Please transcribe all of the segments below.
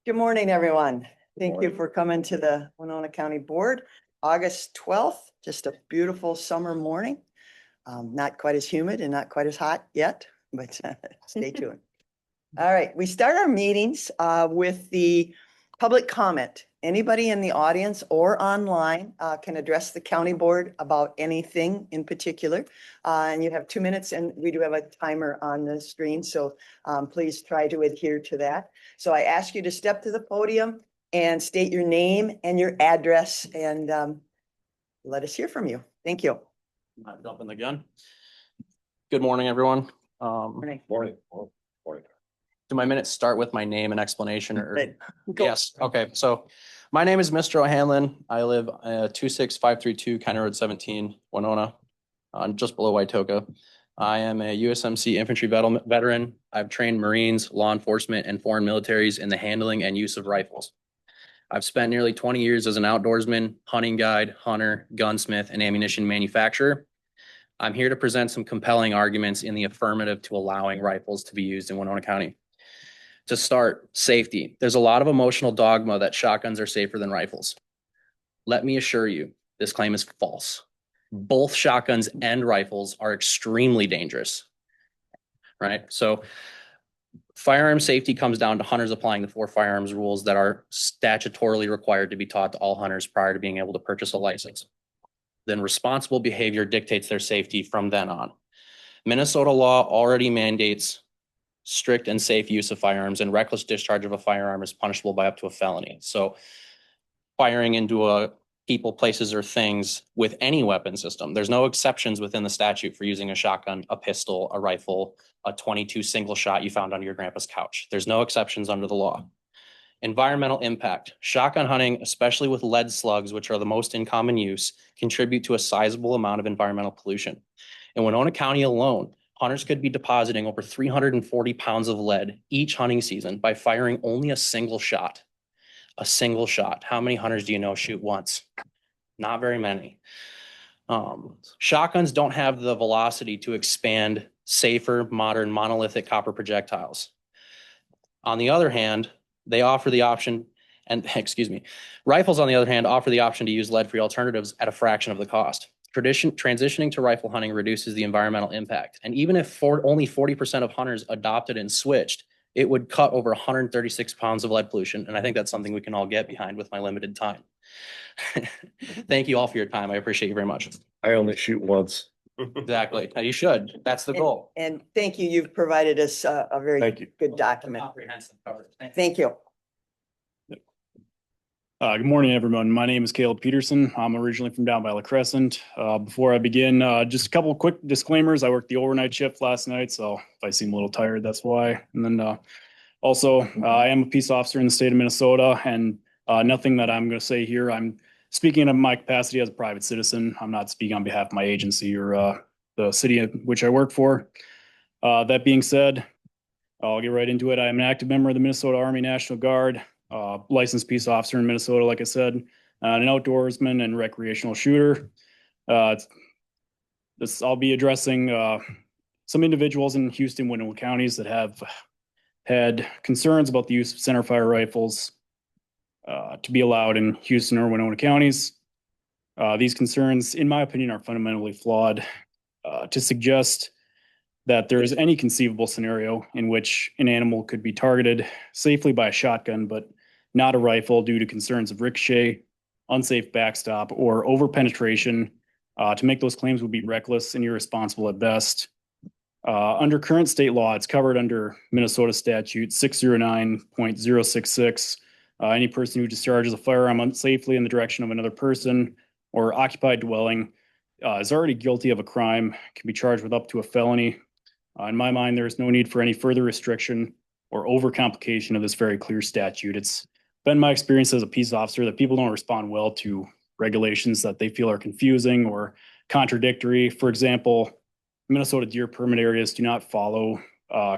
Good morning, everyone. Thank you morning. for coming to the Winona County Board. August 12th, just a beautiful summer morning. Not quite as humid and not quite as hot yet, but stay tuned. All right, we start our meetings with the public comment. Anybody in the audience or online can address the county board about anything in particular. And you have 2 minutes, and we do have a timer on the screen, so please try to adhere to that. So I ask you to step to the podium and state your name and your address, and let us hear from you. Thank you. I'm jumping the gun. Good morning, everyone. Morning. Morning. Do my minutes start with my name and explanation or? Right. Go. Yes, okay, so my name is Mr. O'Hanlon. I live 26532 County Road 17, Winona, just below Waitoka. I am a USMC infantry veteran. I've trained Marines, law enforcement, and foreign militaries in the handling and use of rifles. I've spent nearly 20 years as an outdoorsman, hunting guide, hunter, gunsmith, and ammunition manufacturer. I'm here to present some compelling arguments in the affirmative to allowing rifles to be used in Winona County. To start, safety. There's a lot of emotional dogma that shotguns are safer than rifles. Let me assure you, this claim is false. Both shotguns and rifles are extremely dangerous, right? So firearm safety comes down to hunters applying the 4 firearms rules that are statutorily required to be taught to all hunters prior to being able to purchase a license. Then responsible behavior dictates their safety from then on. Minnesota law already mandates strict and safe use of firearms, and reckless discharge of a firearm is punishable by up to a felony. So firing into a people, places, or things with any weapon system, there's no exceptions within the statute for using a shotgun, a pistol, a rifle, a 22 single shot you found under your grandpa's couch. There's no exceptions under the law. Environmental impact. Shotgun hunting, especially with lead slugs, which are the most in common use, contribute to a sizable amount of environmental pollution. In Winona County alone, hunters could be depositing over 340 pounds of lead each hunting season by firing only a single shot. A single shot. How many hunters do you know shoot once? Not very many. Shotguns don't have the velocity to expand safer, modern, monolithic copper projectiles. On the other hand, they offer the option, and rifles on the other hand offer the option to use lead-free alternatives at a fraction of the cost. Transitioning to rifle hunting reduces the environmental impact. And even if only 40% of hunters adopted and switched, it would cut over 136 pounds of lead pollution. And I think that's something we can all get behind with my limited time. Thank you all for your time. I appreciate you very much. I only shoot once. Exactly. You should. That's the goal. And thank you. You've provided us a very Thank you. good document. Comprehensive coverage. Thank you. Good morning, everyone. My name is Caleb Peterson. I'm originally from down by La Crescent. Before I begin, just a couple quick disclaimers. I worked the overnight shift last night, so if I seem a little tired, that's why. And then also, I am a peace officer in the state of Minnesota, and nothing that I'm going to say here. I'm speaking of my capacity as a private citizen. I'm not speaking on behalf of my agency or the city in which I work for. That being said, I'll get right into it. I'm an active member of the Minnesota Army National Guard. Licensed peace officer in Minnesota, like I said, an outdoorsman and recreational shooter. I'll be addressing some individuals in Houston, Winona counties that have had concerns about the use of centerfire rifles to be allowed in Houston or Winona counties. These concerns, in my opinion, are fundamentally flawed. To suggest that there is any conceivable scenario in which an animal could be targeted safely by a shotgun, but not a rifle due to concerns of ricochet, unsafe backstop, or overpenetration. To make those claims would be reckless and irresponsible at best. Under current state law, it's covered under Minnesota statute 609.066. Any person who discharges a firearm unsafely in the direction of another person or occupied dwelling is already guilty of a crime, can be charged with up to a felony. In my mind, there is no need for any further restriction or overcomplication of this very clear statute. It's been my experience as a peace officer that people don't respond well to regulations that they feel are confusing or contradictory. For example, Minnesota deer permit areas do not follow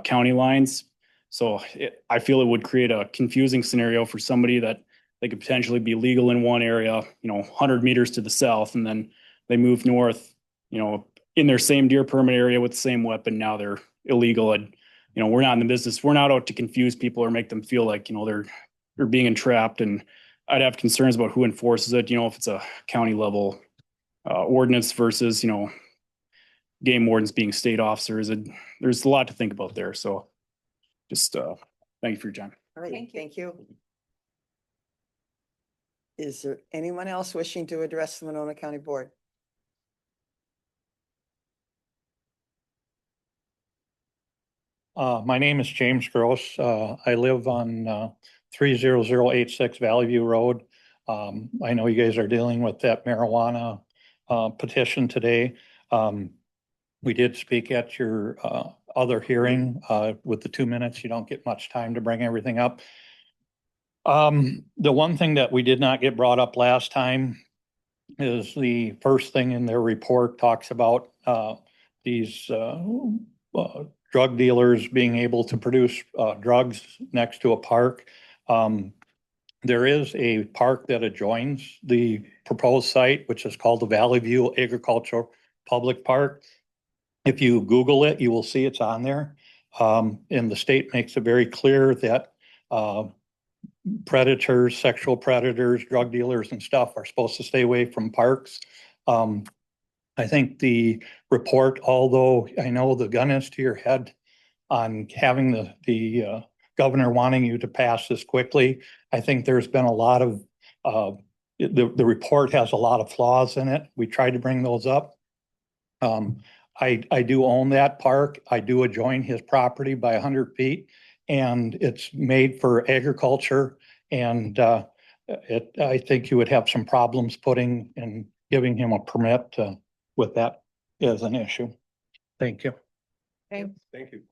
county lines. So I feel it would create a confusing scenario for somebody that they could potentially be legal in one area, 100 meters to the south, and then they move north, in their same deer permit area with the same weapon. Now they're illegal. And, we're not in the business. We're not out to confuse people or make them feel like, they're or being entrapped, and I'd have concerns about who enforces it, if it's a county level ordinance versus, game wardens being state officers. There's a lot to think about there. So just thank you for your time. All right, Thank you. thank you. Is there anyone else wishing to address the Winona County Board? My name is James Gross. I live on 30086 Valley View Road. I know you guys are dealing with that marijuana petition today. We did speak at your other hearing. With the 2 minutes, you don't get much time to bring everything up. The one thing that we did not get brought up last time is the first thing in their report talks about these drug dealers being able to produce drugs next to a park. There is a park that adjoins the proposed site, which is called the Valley View Agricultural Public Park. If you Google it, you will see it's on there. And the state makes it very clear that predators, sexual predators, drug dealers and stuff are supposed to stay away from parks. I think the report, although I know the gun is to your head on having the governor wanting you to pass this quickly, I think there's been a lot of, the report has a lot of flaws in it. We tried to bring those up. I do own that park. I do adjoin his property by 100 feet, and it's made for agriculture. And I think you would have some problems putting and giving him a permit with that as an issue. Thank you. Okay. Thank you.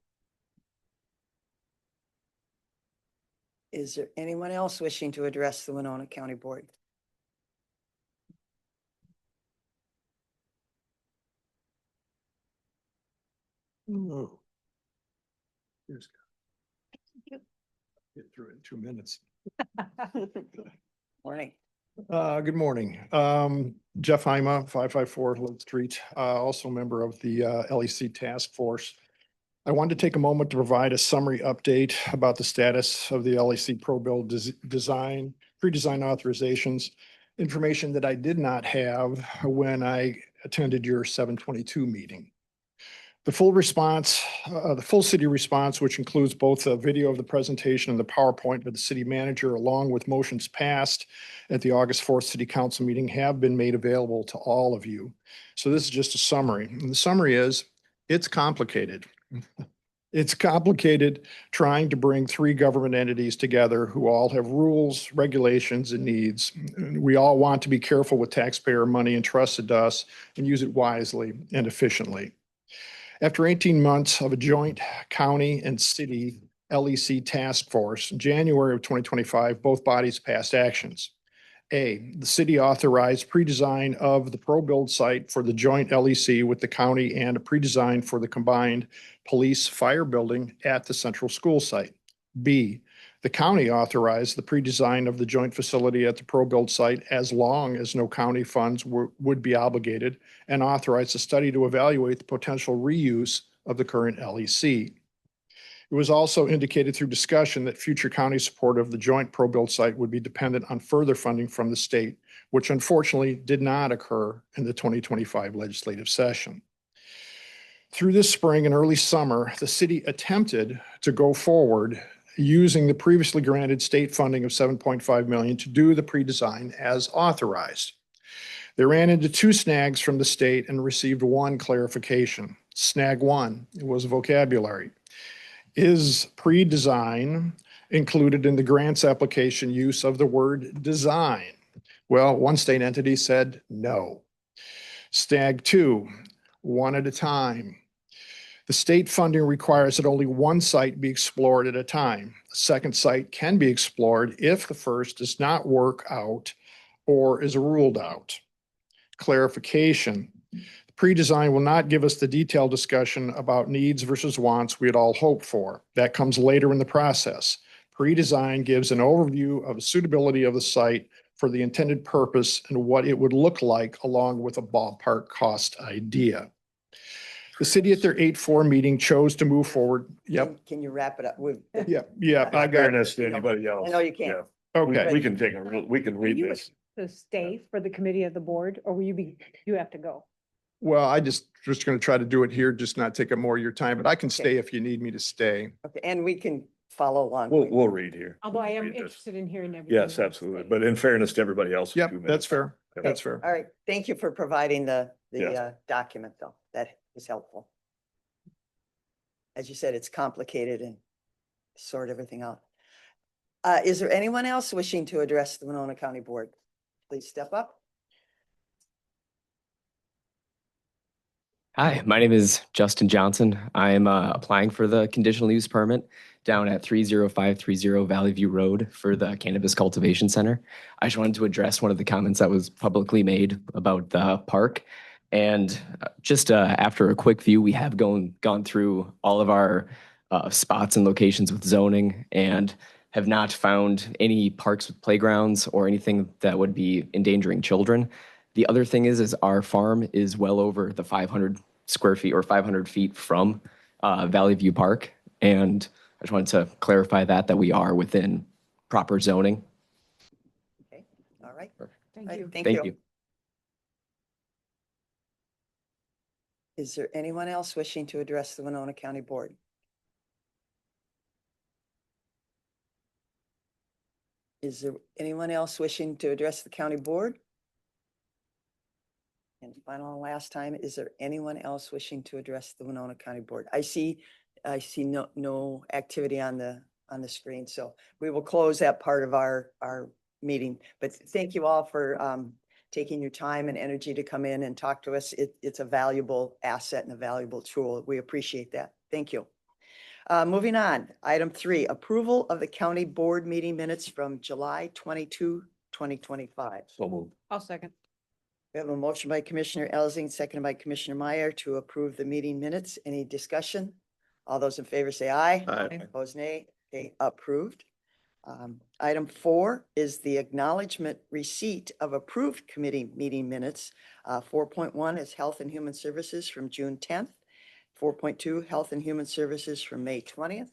Is there anyone else wishing to address the Winona County Board? Oh. Here's- Get through it in 2 minutes. Morning. Good morning. Jeff Heima, 554 Lake Street, also a member of the LEC Task Force. I wanted to take a moment to provide a summary update about the status of the LEC Pro Build design, pre-design authorizations, information that I did not have when I attended your 722 meeting. The full response, the full city response, which includes both a video of the presentation and the PowerPoint of the city manager, along with motions passed at the August 4th City Council meeting, have been made available to all of you. So this is just a summary. And the summary is, it's complicated. It's complicated trying to bring three government entities together who all have rules, regulations, and needs. And we all want to be careful with taxpayer money entrusted to us and use it wisely and efficiently. After 18 months of a joint county and city LEC task force, in January of 2025, both bodies passed actions. A, the city authorized pre-design of the pro-build site for the joint LEC with the county and a pre-design for the combined police fire building at the central school site. B, the county authorized the pre-design of the joint facility at the pro-build site as long as no county funds would be obligated, and authorized a study to evaluate the potential reuse of the current LEC. It was also indicated through discussion that future county support of the joint pro-build site would be dependent on further funding from the state, which unfortunately did not occur in the 2025 legislative session. Through this spring and early summer, the city attempted to go forward using the previously granted state funding of $7.5 million to do the pre-design as authorized. They ran into two snags from the state and received one clarification. Snag one was vocabulary. Is pre-design included in the grants application use of the word design? Well, one state entity said no. Snag two, one at a time. The state funding requires that only one site be explored at a time. A second site can be explored if the first does not work out or is ruled out. Clarification. The pre-design will not give us the detailed discussion about needs versus wants we had all hoped for. That comes later in the process. Pre-design gives an overview of the suitability of the site for the intended purpose and what it would look like along with a ballpark cost idea. The city at their 8-4 meeting chose to move forward. Yep, Can you wrap it up with? yeah, I got it. Fairness to anybody else. I know you can't. Yeah. Okay. We can take we can read you this. To stay for the committee of the board, or will you have to go? Well, I just going to try to do it here, just not take up more of your time, but I can stay if you need me to stay. Okay, and we can follow along. We'll read here. Although I am Read this. interested in hearing everything. Yes, absolutely. But in fairness to everybody else. Yep, 2 minutes. that's fair. Yep. That's fair. All right, thank you for providing the Yes. document though. That is helpful. As you said, it's complicated and sort everything out. Is there anyone else wishing to address the Winona County Board? Please step up. Hi, my name is Justin Johnson. I'm applying for the conditional use permit down at 30530 Valley View Road for the Cannabis Cultivation Center. I just wanted to address one of the comments that was publicly made about the park. And just after a quick view, we have gone through all of our spots and locations with zoning and have not found any parks with playgrounds or anything that would be endangering children. The other thing is our farm is well over the 500 square feet or 500 feet from Valley View Park. And I just wanted to clarify that we are within proper zoning. Okay, all right. Thank Right, you. Thank Thank you. you. Is there anyone else wishing to address the Winona County Board? Is there anyone else wishing to address the county board? And final and last time, is there anyone else wishing to address the Winona County Board? I see no activity on the screen, so we will close that part of our meeting. But thank you all for taking your time and energy to come in and talk to us. It's a valuable asset and a valuable tool. We appreciate that. Thank you. Moving on, item 3, approval of the county board meeting minutes from July 22, 2025. So moved. I'll second. We have a motion by Commissioner Elsing, seconded by Commissioner Meyer to approve the meeting minutes. Any discussion? All those in favor say aye. Aye. Opposed, nay. Okay, approved. Item 4 is the acknowledgement receipt of approved committee meeting minutes. 4.1 is Health and Human Services from June 10th. 4.2, Health and Human Services from May 20th.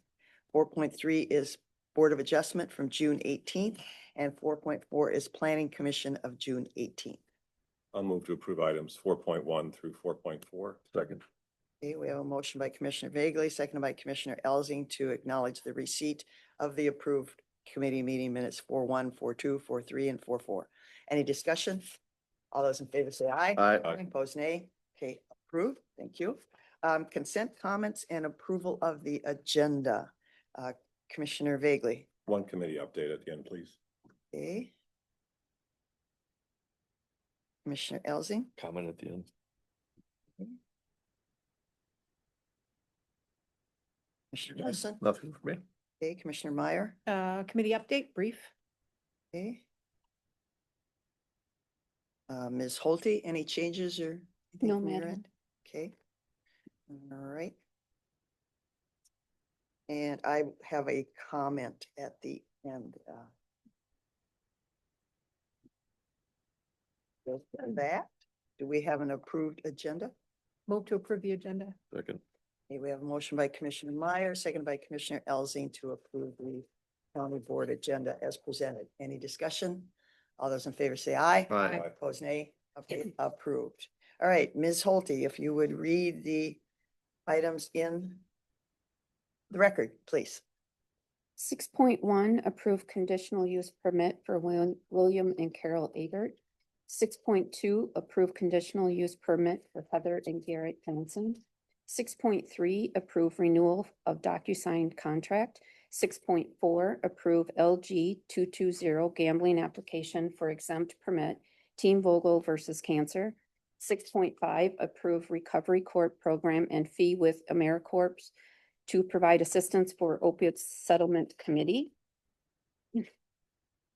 4.3 is Board of Adjustment from June 18th. And 4.4 is Planning Commission of June 18th. I'll move to approve items 4.1 through 4.4. Second. Okay, we have a motion by Commissioner Vagley, seconded by Commissioner Elsing to acknowledge the receipt of the approved committee meeting minutes 4.1, 4.2, 4.3, and 4.4. Any discussion? All those in favor say aye. Aye. Opposed, nay. Okay, approved. Thank you. Consent comments and approval of the agenda. Commissioner Vagley. One committee update at the end, please. Okay. Commissioner Elsing. Comment at the end. Commissioner Wilson. Nothing for me. Okay, Commissioner Meyer. Committee update, brief. Okay. Ms. Holte, any changes or? anything No, from your madam. end? Okay. All right. And I have a comment at the end. Just on that, do we have an approved agenda? Move to approve the agenda. Second. Okay, we have a motion by Commissioner Meyer, seconded by Commissioner Elsing to approve the county board agenda as presented. Any discussion? All those in favor say aye. Aye. Opposed, nay. Okay, approved. All right, Ms. Holte, if you would read the items in the record, please. 6.1, approve conditional use permit for William and Carol Agert. 6.2, approve conditional use permit for Heather and Garrett Johnson. 6.3, approve renewal of DocuSign contract. 6.4, approve LG 220 gambling application for exempt permit, Team Vogel versus Cancer. 6.5, approve recovery court program and fee with AmeriCorps to provide assistance for opiate settlement committee.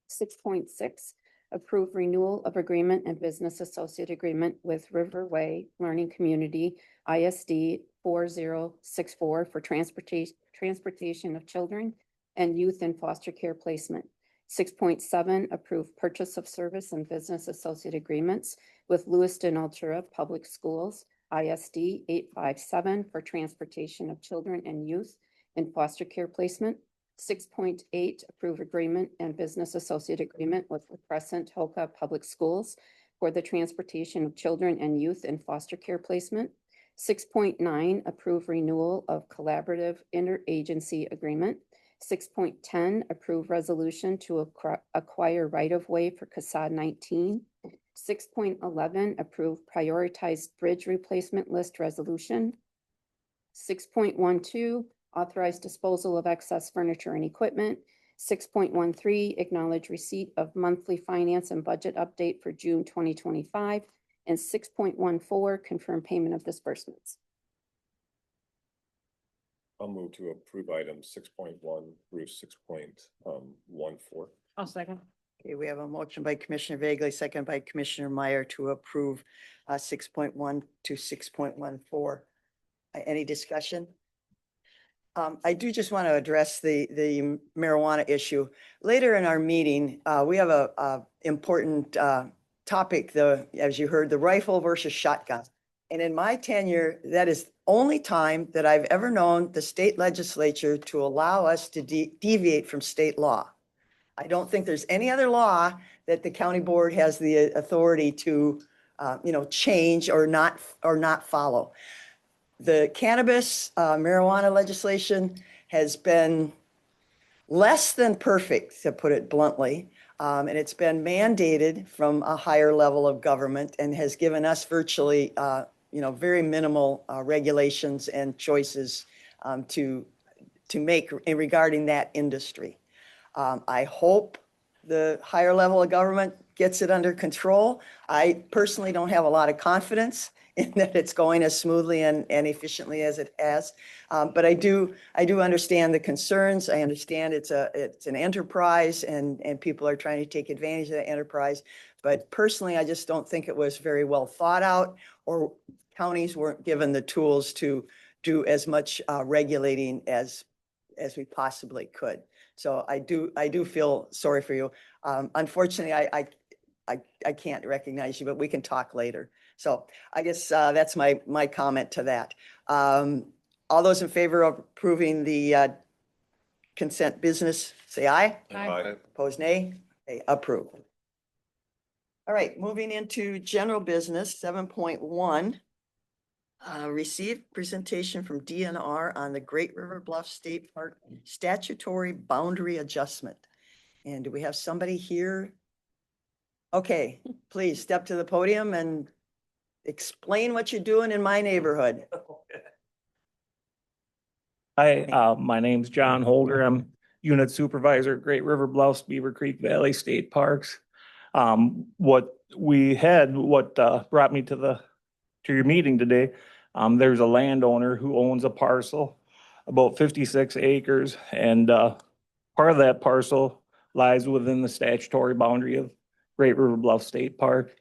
6.6, approve renewal of agreement and business associate agreement with Riverway Learning Community ISD 4064 for transportation of children and youth in foster care placement. 6.7, approve purchase of service and business associate agreements with Lewiston Altura Public Schools ISD 857 for transportation of children and youth in foster care placement. 6.8, approve agreement and business associate agreement with Crescent Hoka Public Schools for the transportation of children and youth in foster care placement. 6.9, approve renewal of collaborative interagency agreement. 6.10, approve resolution to acquire right-of-way for CASAD 19. 6.11, approve prioritized bridge replacement list resolution. 6.12, authorize disposal of excess furniture and equipment. 6.13, acknowledge receipt of monthly finance and budget update for June 2025. And 6.14, confirm payment of disbursements. I'll move to approve items 6.1 through 6.14. I'll second. Okay, we have a motion by Commissioner Vagley, second by Commissioner Meyer to approve 6.1 to 6.14. Any discussion? I do just want to address the marijuana issue. Later in our meeting, we have a important topic, as you heard, the rifle versus shotgun. And in my tenure, that is the only time that I've ever known the state legislature to allow us to deviate from state law. I don't think there's any other law that the county board has the authority to, change or not follow. The cannabis marijuana legislation has been less than perfect, to put it bluntly. And it's been mandated from a higher level of government and has given us virtually, very minimal regulations and choices to make regarding that industry. I hope the higher level of government gets it under control. I personally don't have a lot of confidence in that it's going as smoothly and efficiently as it has. But I do understand the concerns. I understand it's an enterprise and people are trying to take advantage of that enterprise. But personally, I just don't think it was very well thought out, or counties weren't given the tools to do as much regulating as we possibly could. So I do feel sorry for you. Unfortunately, I can't recognize you, but we can talk later. So I guess that's my comment to that. All those in favor of approving the consent business, say aye. Aye. Opposed, nay. Okay, approve. All right, moving into general business, 7.1. Received presentation from DNR on the Great River Bluff State Park statutory boundary adjustment. And do we have somebody here? Okay, please step to the podium and explain what you're doing in my neighborhood. Hi, my name's John Holder. I'm Unit Supervisor at Great River Bluffs, Beaver Creek Valley State Parks. What brought me to your meeting today, there's a landowner who owns a parcel, about 56 acres, and part of that parcel lies within the statutory boundary of Great River Bluff State Park.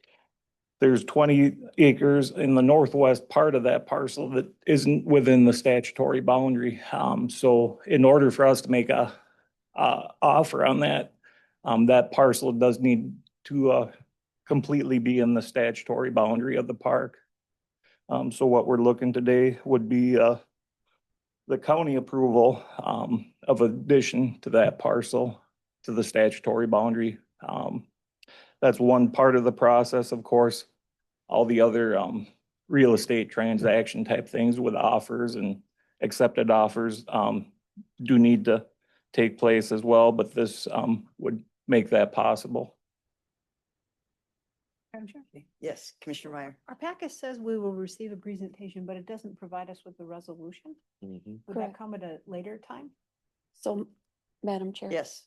There's 20 acres in the northwest part of that parcel that isn't within the statutory boundary. So in order for us to make a offer on that, that parcel does need to completely be in the statutory boundary of the park. So what we're looking today would be the county approval of addition to that parcel to the statutory boundary. That's one part of the process, of course. All the other real estate transaction type things with offers and accepted offers do need to take place as well, but this would make that possible. Madam Chair, Yes, Commissioner Meyer. our packet says we will receive a presentation, but it doesn't provide us with the resolution. Would that Correct. come at a later time? So, Madam Chair. Yes.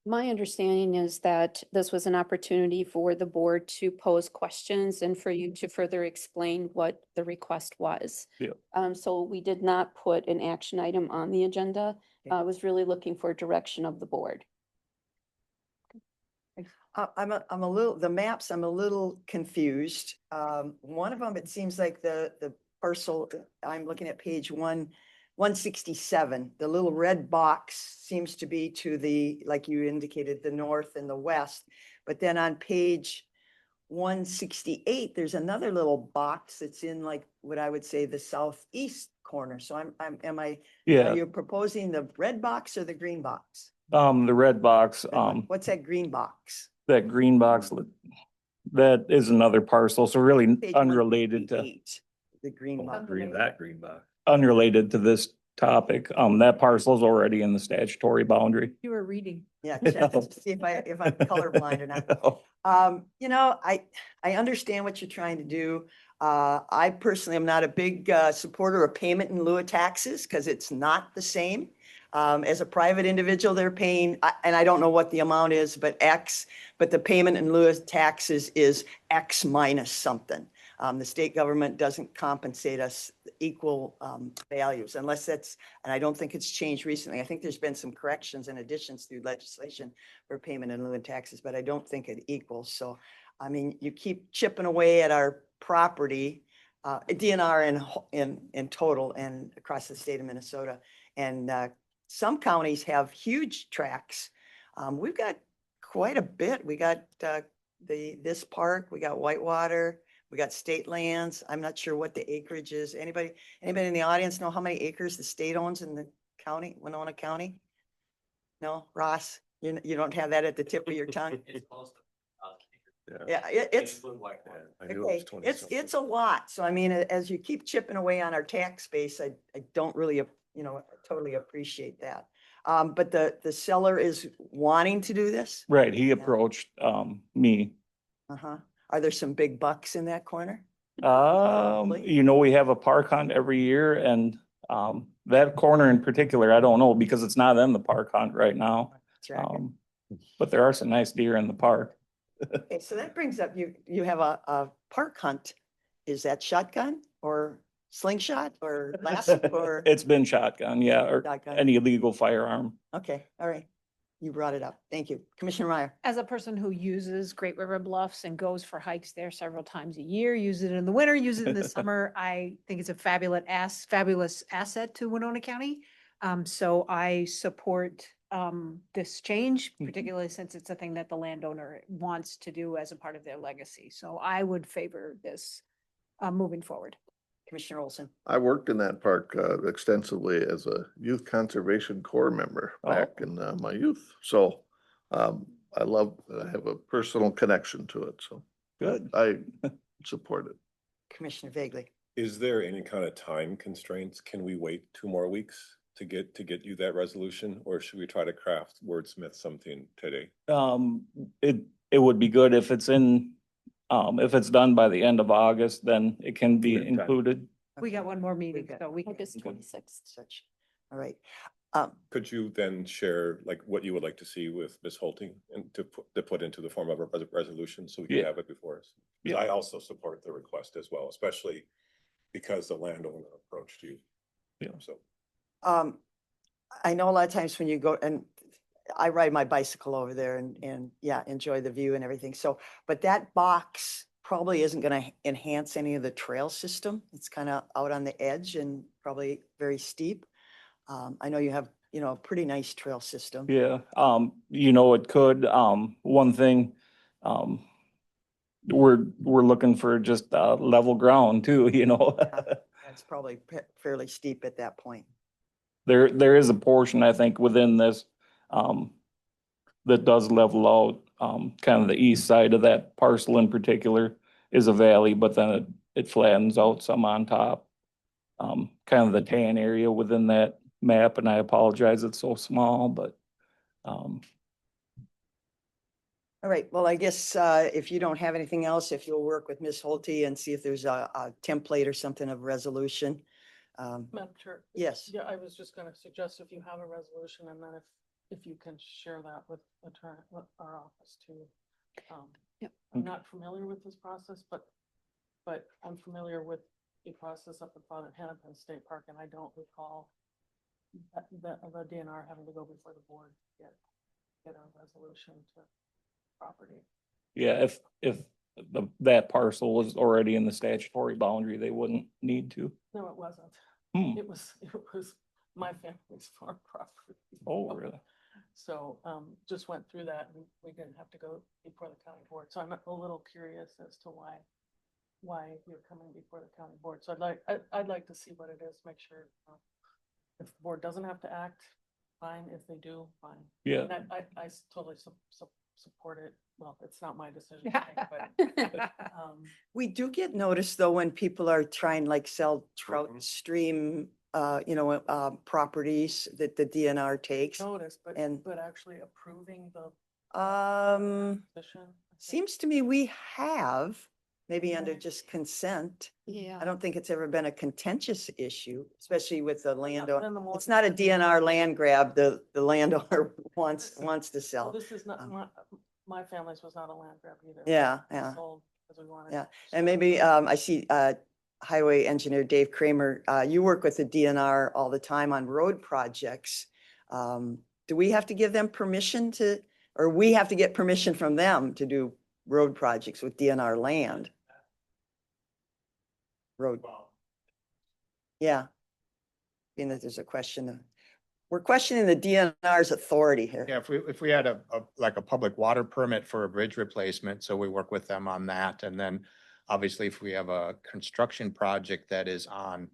My understanding is that this was an opportunity for the board to pose questions and for you to further explain what the request was. Yeah. So we did not put an action item on the agenda. Okay. I was really looking for direction of the board. I'm a little, the maps, I'm a little confused. One of them, it seems like the parcel, I'm looking at page 167, the little red box seems to be to the, like you indicated, the north and the west. But then on page 168, there's another little box that's in like what I would say the southeast corner. So are Yeah, you proposing the red box or the green box? the red box, Red box. What's that green box? that green box, that is another parcel, so really Page unrelated to, 168, the green box. Green box. unrelated to this topic. That parcel is already in the statutory boundary. You were reading. Yeah, check to see if I'm colorblind or not. You know, I understand what you're trying to do. I personally am not a big supporter of payment in lieu of taxes because it's not the same. As a private individual, they're paying, and I don't know what the amount is, but X, but the payment in lieu of taxes is X minus something. The state government doesn't compensate us equal values unless that's, and I don't think it's changed recently. I think there's been some corrections and additions through legislation for payment in lieu of taxes, but I don't think it equals. So, I mean, you keep chipping away at our property, DNR in total and across the state of Minnesota. And some counties have huge tracts. We've got quite a bit. We got this park, we got Whitewater, we got state lands. I'm not sure what the acreage is. Anybody in the audience know how many acres the state owns in the county, Winona County? No, Ross, you don't have that at the tip of your tongue? Yeah, it's, I knew it okay, was 20 it's a lot. So I mean, as you keep chipping away on our tax base, I don't really, you know, totally appreciate that. But the seller is wanting to do this? Right, he approached, me. Uh-huh. Are there some big bucks in that corner? You know, we have a park hunt every year and, that corner in particular, I don't know because it's not in the park hunt right now. That's right. But there are some nice deer in the park. Okay, so that brings up, you have a park hunt. Is that shotgun or slingshot or lasso or? It's been shotgun, yeah, or Shotgun. any illegal firearm. Okay, all right. You brought it up. Thank you. Commissioner Meyer. As a person who uses Great River Bluffs and goes for hikes there several times a year, use it in the winter, use it in the summer, I think it's a fabulous asset to Winona County. So I support this change, particularly since it's a thing that the landowner wants to do as a part of their legacy. So I would favor this moving forward. Commissioner Olson. I worked in that park extensively as a youth conservation corps member back in my youth. So I have a personal connection to it. So Good. I support it. Commissioner Vagley. Is there any kind of time constraints? Can we wait 2 more weeks to get you that resolution, or should we try to wordsmith something today? It would be good if it's in, if it's done by the end of August, then it can be Okay. included. We got one more meeting, so we can. August 26th. Such, all right. Could you then share like what you would like to see with Ms. Holting and to put into the form of a resolution so we can Yeah. have it before us? Yeah. I also support the request as well, especially because the landowner approached you. Yeah. So. I know a lot of times when you go, and I ride my bicycle over there and yeah, enjoy the view and everything. So, but that box probably isn't going to enhance any of the trail system. It's kind of out on the edge and probably very steep. I know you have, you know, a pretty nice trail system. Yeah, you know, it could, one thing, we're looking for just level ground too, you know. That's probably fairly steep at that point. There is a portion, I think, within this, that does level out, kind of the east side of that parcel in particular is a valley, but then it flattens out some on top. Kind of the tan area within that map, and I apologize, it's so small, but, All right, well, I guess if you don't have anything else, if you'll work with Ms. Holte and see if there's a template or something of resolution. Madam Chair. Yes. Yeah, I was just gonna suggest if you have a resolution and then if you can share that with our office too. Yep. I'm not familiar with this process, but I'm familiar with a process up at Father Hennepin State Park, and I don't recall the DNR having to go before the board to get a resolution to property. yeah, if that parcel was already in the statutory boundary, they wouldn't need to. No, it wasn't. Hmm. It was my family's farm property. Oh, really? So, just went through that and we didn't have to go before the county board. So I'm a little curious as to why you're coming before the county board. So I'd like to see what it is, make sure, if the board doesn't have to act, fine. If they do, fine. Yeah. And I totally support it. Well, it's not my decision, to make, but, We do get noticed though, when people are trying like sell trout Mhm. stream, properties that the DNR takes. notice, And- but actually approving the Seems position. to me we have, maybe under Yeah. just consent. Yeah. I don't think it's ever been a contentious issue, especially with the landowner. Then the more- It's not a DNR land grab. The landowner wants to Well, sell. this is not, my family's was not a land grab either. Yeah, We yeah. sold 'cause we wanted Yeah, to and sell. maybe, I see, Highway Engineer Dave Kramer, you work with the DNR all the time on road projects. Do we have to give them permission to, or we have to get permission from them to do road projects with DNR land? Road. Yeah. Being that there's a question, we're questioning the DNR's authority here. Yeah, if we had like a public water permit for a bridge replacement, so we work with them on that. And then obviously if we have a construction project that is on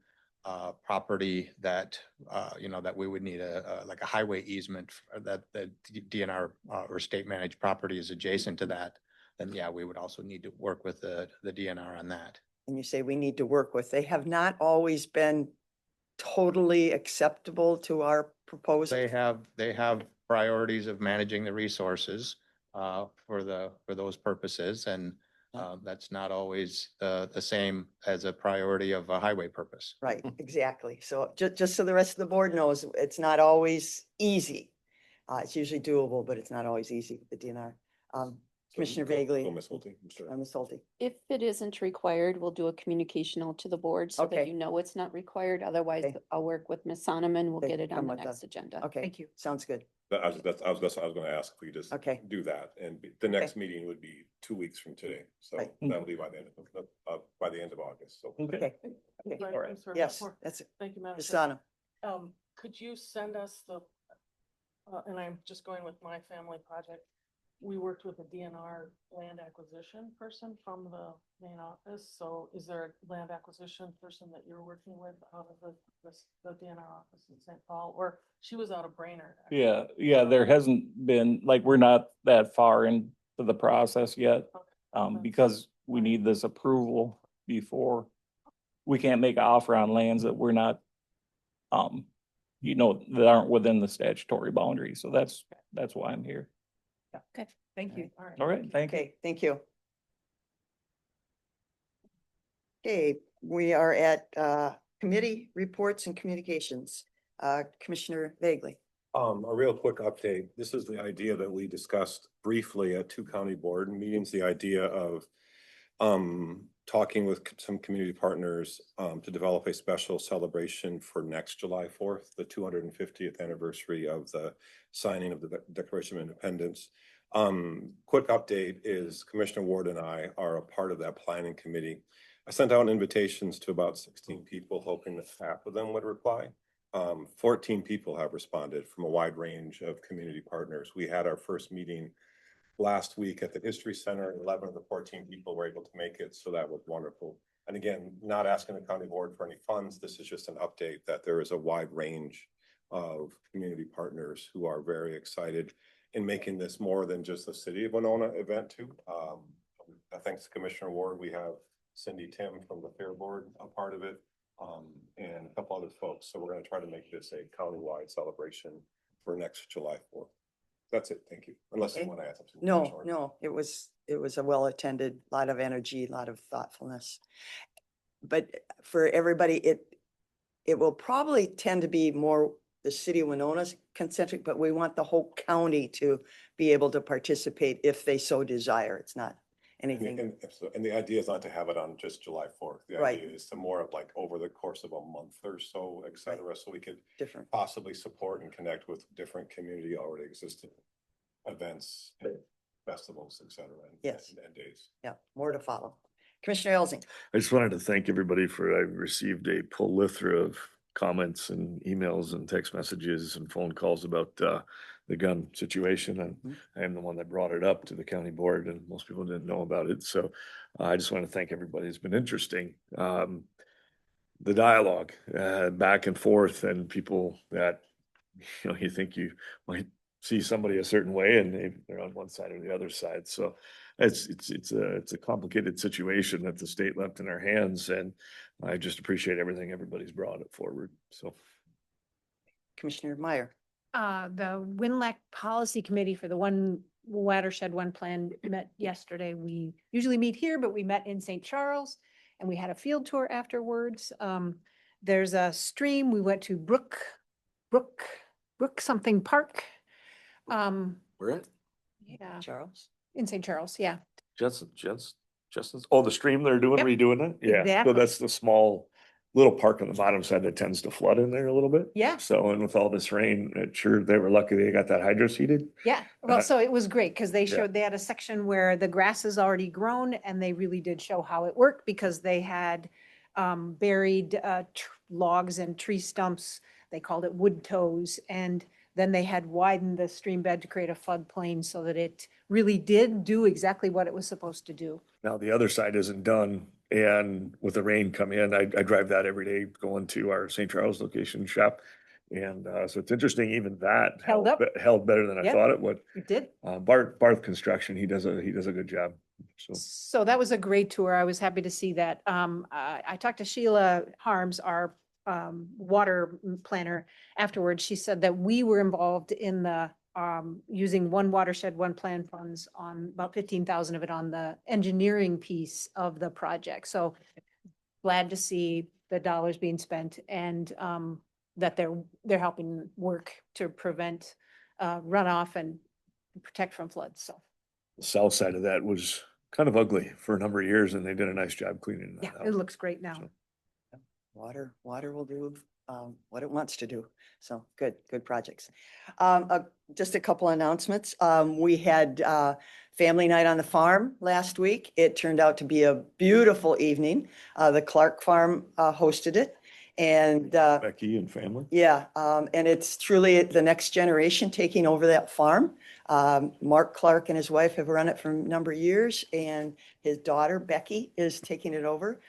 property that, that we would need like a highway easement that the DNR or state managed property is adjacent to that, then yeah, we would also need to work with the DNR on that. And you say we need to work with, they have not always been totally acceptable to our proposal. They have priorities of managing the resources for those purposes, and that's not always the same as a priority of a highway purpose. Right, exactly. So just so the rest of the board knows, it's not always easy. It's usually doable, but it's not always easy with the DNR. Commissioner Bagley. Ms. Holty, I'm sorry. Ms. Holty. If it isn't required, we'll do a communication out to the board so that Okay. you know it's not required. Otherwise, Okay. I'll work with Ms. Soneman. We'll Okay, get it on come the with next that. agenda. Okay. Thank you. Sounds good. I was gonna ask if we just Okay. do that, and the next meeting would be 2 weeks from today, so Right. that'll be by the end of August, so. Okay. Okay. Right, All right. I'm sorry, Yes, before- that's it. Thank you, Madam Ms. Chair. Sana. Could you send us and I'm just going with my family project. We worked with a DNR land acquisition person from the main office. So is there a land acquisition person that you're working with out of the DNR office in St. Paul? Or she was out of Brainerd. actually. Yeah, there hasn't been, like, we're not that far into the process yet. Okay. Because we need this approval before we can't make an offer on lands that we're not, that aren't within the statutory boundary. So that's why I'm here. Okay, thank you. All right. All right, thank you. Okay, thank you. Okay, we are at committee reports and communications. Commissioner Bagley. A real quick update. This is the idea that we discussed briefly at two county board meetings, the idea of talking with some community partners to develop a special celebration for next July 4th, the 250th anniversary of the signing of the Declaration of Independence. Quick update is Commissioner Ward and I are a part of that planning committee. I sent out invitations to about 16 people, hoping that half of them would reply. 14 people have responded from a wide range of community partners. We had our first meeting last week at the History Center. 11 of the 14 people were able to make it, so that was wonderful. And again, not asking the county board for any funds. This is just an update that there is a wide range of community partners who are very excited in making this more than just a City of Winona event too. Thanks to Commissioner Ward, we have Cindy Tim from the Fair Board a part of it, and a couple other folks. So we're going to try to make this a countywide celebration for next July 4th. That's it. Thank you. Unless you Okay. want to add something. No, it was a well-attended, lot of energy, a lot of thoughtfulness. But for everybody, it will probably tend to be more the City of Winona's concentric, but we want the whole county to be able to participate if they so desire. It's not anything. And the idea is not to have it on just July 4th. The Right. idea is to more of like over the course of a month or so, et cetera, so we could Different. possibly support and connect with different community already existing events, festivals, et cetera, Yes. and days. Yeah, more to follow. Commissioner Elsing. I just wanted to thank everybody for, I received a plethora of comments and emails and text messages and phone calls about the gun situation. And I am the one that brought it up to the county board, and most people didn't know about it. So I just want to thank everybody. It's been interesting. The dialogue back and forth, and people that, you know, you think you might see somebody a certain way and they're on one side or the other side. So it's a complicated situation that the state left in our hands, and I just appreciate everything everybody's brought it forward. So Commissioner Meyer. The WinLAC Policy Committee for the One Watershed, One Plan met yesterday. We usually meet here, but we met in St. Charles and we had a field tour afterwards. There's a stream. We went to Brook something park. we're at Yeah, Charles. in St. Charles, yeah. Justin's, oh, the stream they're doing, Yep. redoing it? Yeah, so Exactly. that's the small little park on the bottom side that tends to flood in there a little bit. Yeah. So, and with all this rain, sure, they were lucky they got that hydro seeded. Yeah, well, Uh, so it was great because they yeah. showed, they had a section where the grass is already grown and they really did show how it worked because they had buried logs and tree stumps. They called it wood toes. And then they had widened the stream bed to create a floodplain so that it really did do exactly what it was supposed to do. Now the other side isn't done, and with the rain come in, I drive that every day going to our St. Charles location shop. And so it's interesting, even that Held up. held better than I Yep. thought it would. It did. Barth Construction, he does a good job. So So that was a great tour. I was happy to see that. I talked to Sheila Harms, our water planner afterwards. She said that we were involved in the using One Watershed, One Plan funds on about 15,000 of it on the engineering piece of the project. So glad to see the dollars being spent and that they're helping work to prevent runoff and protect from floods. So the south side of that was kind of ugly for a number of years, and they did a nice job cleaning yeah, that out. it looks great now. So- Water will do what it wants to do. So good projects. Just a couple announcements. We had family night on the farm last week. It turned out to be a beautiful evening. The Clark Farm hosted it. And Becky and family. yeah, and it's truly the next generation taking over that farm. Mark Clark and his wife have run it for a number of years, and his daughter Becky is taking it over.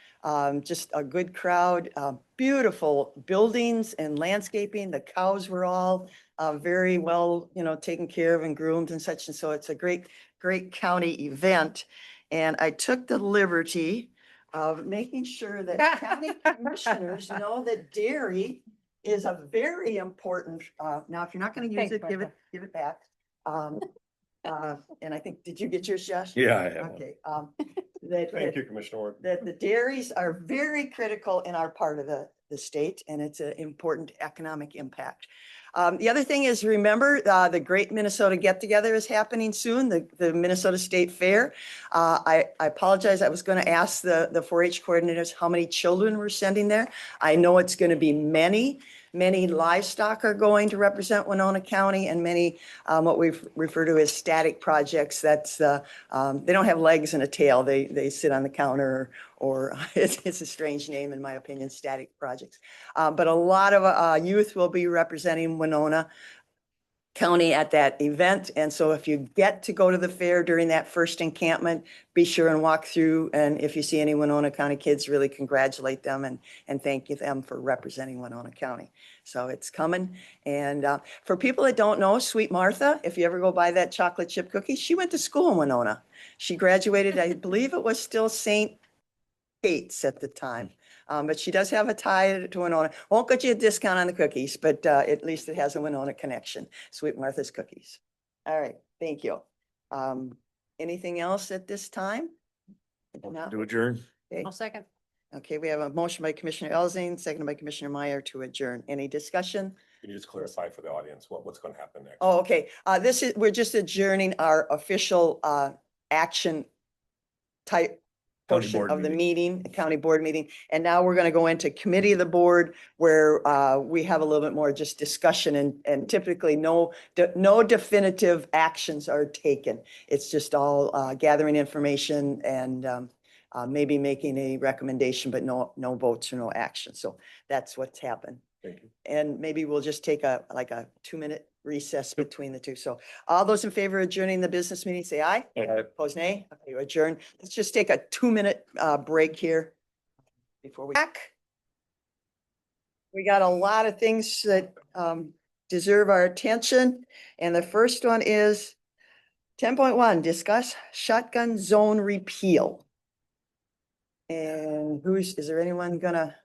Just a good crowd, beautiful buildings and landscaping. The cows were all very well, taken care of and groomed and such. And so it's a great county event. And I took the liberty of making sure that county commissioners know that dairy is a very important, now, if you're not going to use Thanks, it, give it back. And I think, did you get yours, Josh? Yeah, I have one. Okay. Thank you, Commissioner Ward. That the dairies are very critical in our part of the state, and it's an important economic impact. The other thing is, remember, the Great Minnesota Get Together is happening soon, the Minnesota State Fair. I apologize, I was going to ask the 4-H coordinators how many children we're sending there. I know it's going to be many livestock are going to represent Winona County, and many what we refer to as static projects. That's they don't have legs and a tail. They sit on the counter, or it's a strange name in my opinion, static projects. But a lot of youth will be representing Winona County at that event. And so if you get to go to the fair during that first encampment, be sure and walk through. And if you see any Winona County kids, really congratulate them and thank them for representing Winona County. So it's coming. And for people that don't know, Sweet Martha, if you ever go buy that chocolate chip cookie, she went to school in Winona. She graduated, I believe it was still St. Kate's at the time. But she does have a tie to Winona. Won't get you a discount on the cookies, but at least it has a Winona connection. Sweet Martha's Cookies. All right, thank you. Anything else at this time? No? To adjourn. Okay. I'll second. Okay, we have a motion by Commissioner Elzing, seconded by Commissioner Meyer to adjourn. Any discussion? Can you just clarify for the audience what's going to happen next? Oh, okay. We're just adjourning our official action type County portion board of the meeting. meeting, county board meeting. And now we're going to go into committee of the board where we have a little bit more just discussion, and typically no definitive actions are taken. It's just all gathering information and maybe making a recommendation, but no votes or no action. So that's what's happened. Thank you. And maybe we'll just take like a 2-minute recess between the two. So all those in favor of adjourning the business meeting, say aye. Aye. Opposed, nay. Okay, adjourn. Let's just take a 2-minute break here before we back. We got a lot of things that deserve our attention. And the first one is 10.1, discuss shotgun zone repeal. And is there anyone gonna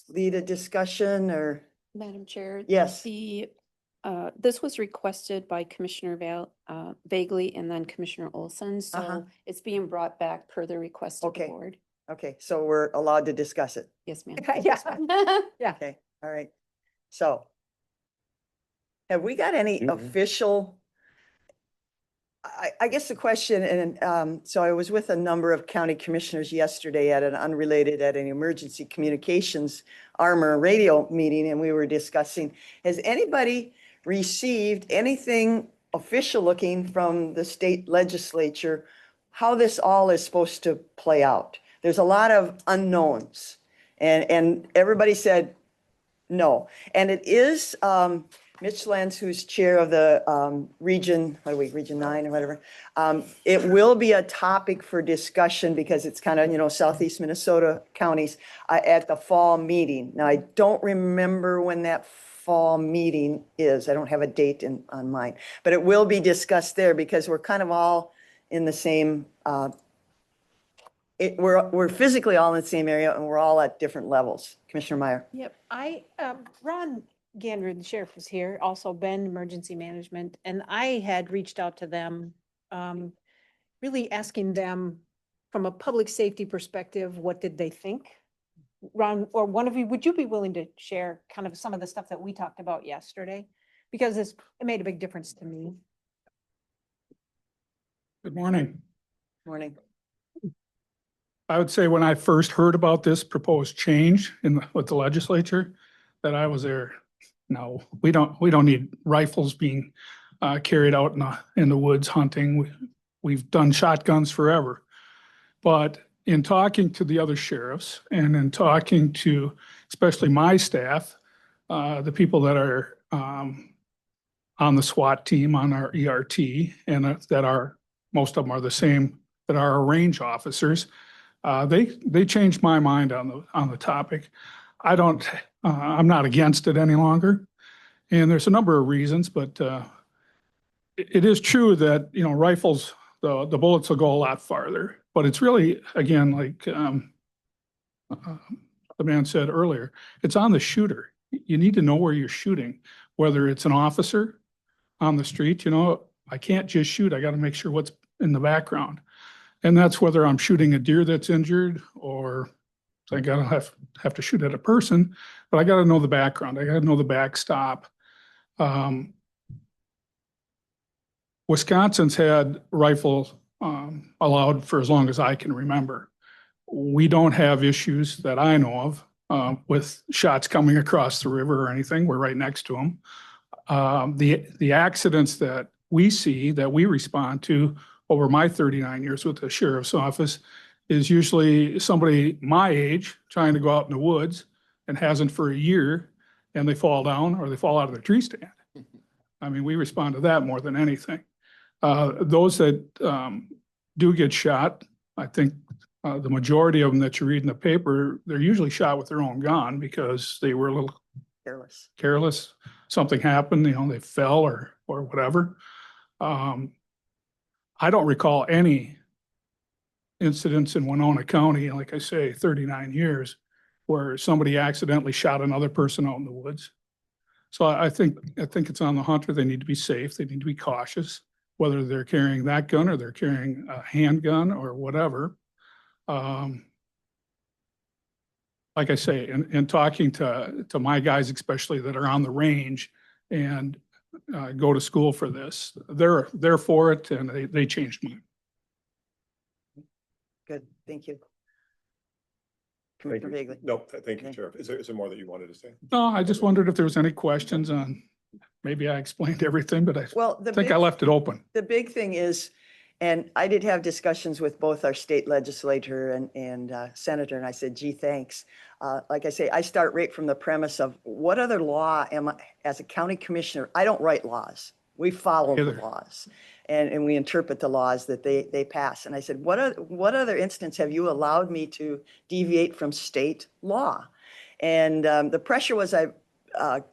lead a discussion or? Madam Chair. Yes. This was requested by Commissioner Bagley and then Commissioner Olson, so it's being brought back per the request of the Okay. board. Okay, so we're allowed to discuss it. Yes, ma'am. Yeah. Yeah. Okay, all right. So have we got any official? I guess the question, and so I was with a number of county commissioners yesterday at an emergency communications Armor radio meeting, and we were discussing, has anybody received anything official looking from the state legislature, how this all is supposed to play out? There's a lot of unknowns, and everybody said no. And it is Mitch Lenz, who's chair of the region, Region 9 or whatever. It will be a topic for discussion because it's kind of, Southeast Minnesota counties at the fall meeting. Now, I don't remember when that fall meeting is. I don't have a date on mine, but it will be discussed there because we're kind of all in the same, we're physically all in the same area and we're all at different levels. Commissioner Meyer. Yep, Ron Gander, the sheriff, was here, also Ben, emergency management, and I had reached out to them, really asking them from a public safety perspective, what did they think? Ron, or one of you, would you be willing to share kind of some of the stuff that we talked about yesterday? Because it made a big difference to me. Good morning. Morning. I would say when I first heard about this proposed change with the legislature, that I was there. No, we don't need rifles being carried out in the woods hunting. We've done shotguns forever. But in talking to the other sheriffs and in talking to especially my staff, the people that are on the SWAT team, on our ERT, and that are, most of them are the same, that are our range officers, they changed my mind on the topic. I'm not against it any longer. And there's a number of reasons, but it is true that, rifles, the bullets will go a lot farther. But it's really, again, like the man said earlier, it's on the shooter. You need to know where you're shooting, whether it's an officer on the street. I can't just shoot. I got to make sure what's in the background. And that's whether I'm shooting a deer that's injured or I gotta have to shoot at a person, but I gotta know the background. I gotta know the backstop. Wisconsin's had rifles allowed for as long as I can remember. We don't have issues that I know of with shots coming across the river or anything. We're right next to them. The accidents that we see, that we respond to over my 39 years with the sheriff's office, is usually somebody my age trying to go out in the woods and hasn't for a year, and they fall down or they fall out of their tree stand. I mean, we respond to that more than anything. Those that do get shot, I think the majority of them that you read in the paper, they're usually shot with their own gun because they were a little careless. Something happened, they fell or whatever. I don't recall any incidents in Winona County, like I say, 39 years, where somebody accidentally shot another person out in the woods. So I think it's on the hunter. They need to be safe. They need to be cautious, whether they're carrying that gun or they're carrying a handgun or whatever. Like I say, in talking to my guys, especially that are on the range and go to school for this, they're for it, and they changed mine. Good, thank you. Thank Commissioner you. Bagley. No, thank you, Sheriff. Is there more that you wanted to say? No, I just wondered if there was any questions on, maybe I explained everything, but I Well, think I left it open. The big thing is, And I did have discussions with both our state legislator and senator, and I said, gee, thanks. Like I say, I start right from the premise of what other law am I, as a county commissioner, I don't write laws. We follow the Either. laws and we interpret the laws that they pass. And I said, what other instance have you allowed me to deviate from state law? And the pressure was,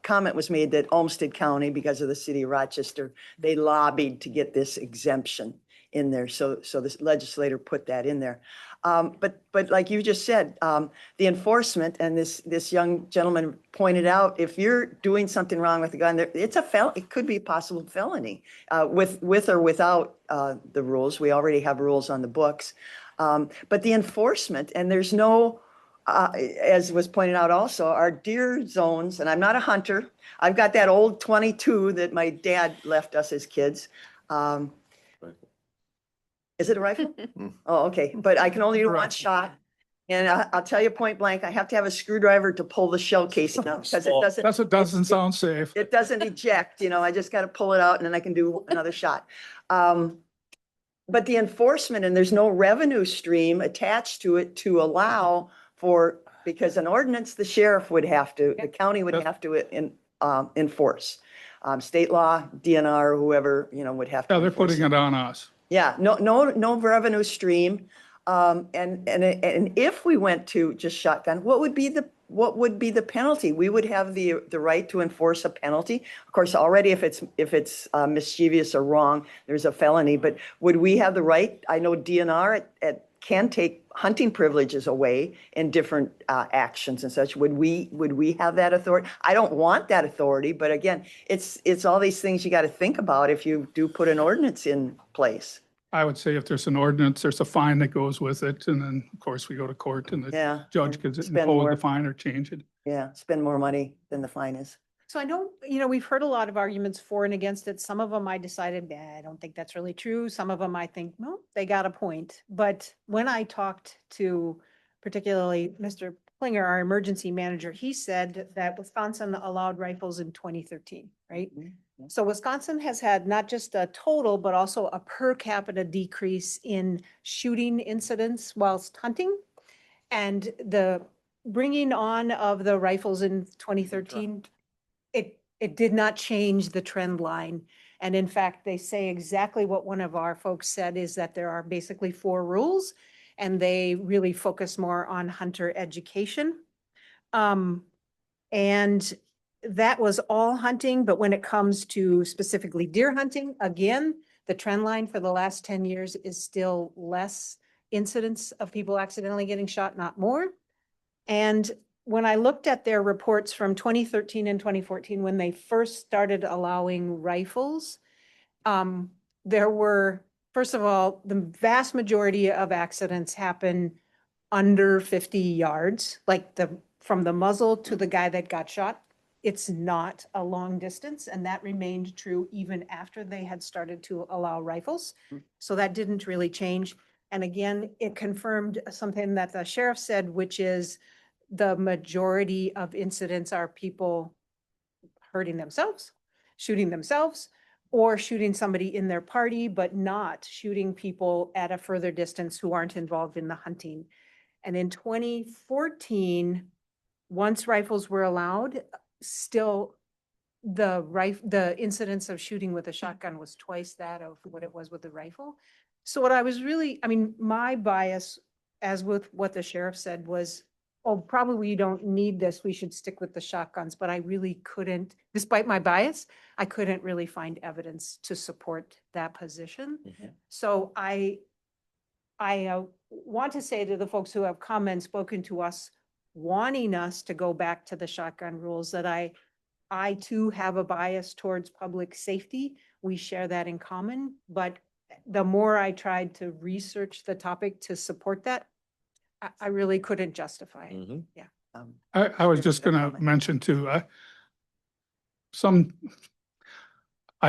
comment was made that Olmsted County, because of the city of Rochester, they lobbied to get this exemption in there. So this legislator put that in there. But like you just said, the enforcement, and this young gentleman pointed out, if you're doing something wrong with the gun, it's it could be a possible felony, with or without the rules. We already have rules on the books. But the enforcement, and there's no, as was pointed out also, our deer zones, and I'm not a hunter. I've got that old 22 that my dad left us as kids. Is it a rifle? Oh, okay, but I can only do one shot. And I'll tell you point blank, I have to have a screwdriver to pull the shell casing out because it Doesn't sound safe. it doesn't eject, I just got to pull it out and then I can do another shot. But the enforcement, and there's no revenue stream attached to it to allow for, because an ordinance, the sheriff would have to, the county would have to enforce. State law, DNR, whoever, would have to. Yeah, they're enforce putting it on us. Yeah, no revenue stream. And if we went to just shotgun, what would be the penalty? We would have the right to enforce a penalty. Of course, already if it's mischievous or wrong, there's a felony, but would we have the right? I know DNR can take hunting privileges away in different actions and such. Would we have that authority? I don't want that authority, but again, it's all these things you got to think about if you do put an ordinance in place. I would say if there's an ordinance, there's a fine that goes with it. And then, of course, we go to court and the Yeah. judge could Spend impose more. the fine or change it. Yeah, spend more money than the fine is. So I know, we've heard a lot of arguments for and against it. Some of them I decided, I don't think that's really true. Some of them I think, no, they got a point. But when I talked to particularly Mr. Klinger, our emergency manager, he said that Wisconsin allowed rifles in 2013, right? So Wisconsin has had not just a total, but also a per capita decrease in shooting incidents whilst hunting. And the bringing on of the rifles in 2013, it did not change the trend line. And in fact, they say exactly what one of our folks said, is that there are basically 4 rules and they really focus more on hunter education. And that was all hunting, but when it comes to specifically deer hunting, again, the trend line for the last 10 years is still less incidents of people accidentally getting shot, not more. And when I looked at their reports from 2013 and 2014, when they first started allowing rifles, there were, first of all, the vast majority of accidents happen under 50 yards, like from the muzzle to the guy that got shot. It's not a long distance, and that remained true even after they had started to allow rifles. So that didn't really change. And again, it confirmed something that the sheriff said, which is the majority of incidents are people hurting themselves, shooting themselves, or shooting somebody in their party, but not shooting people at a further distance who aren't involved in the hunting. And in 2014, once rifles were allowed, still the incidence of shooting with a shotgun was twice that of what it was with the rifle. So what I was really, my bias, as with what the sheriff said, was, oh, probably we don't need this, we should stick with the shotguns. But I really couldn't, despite my bias, I couldn't really find evidence to support that position. So I want to say to the folks who have come and spoken to us, wanting us to go back to the shotgun rules, that I too have a bias towards public safety. We share that in common, but the more I tried to research the topic to support that, I really couldn't justify it. Yeah. I was just gonna mention too, I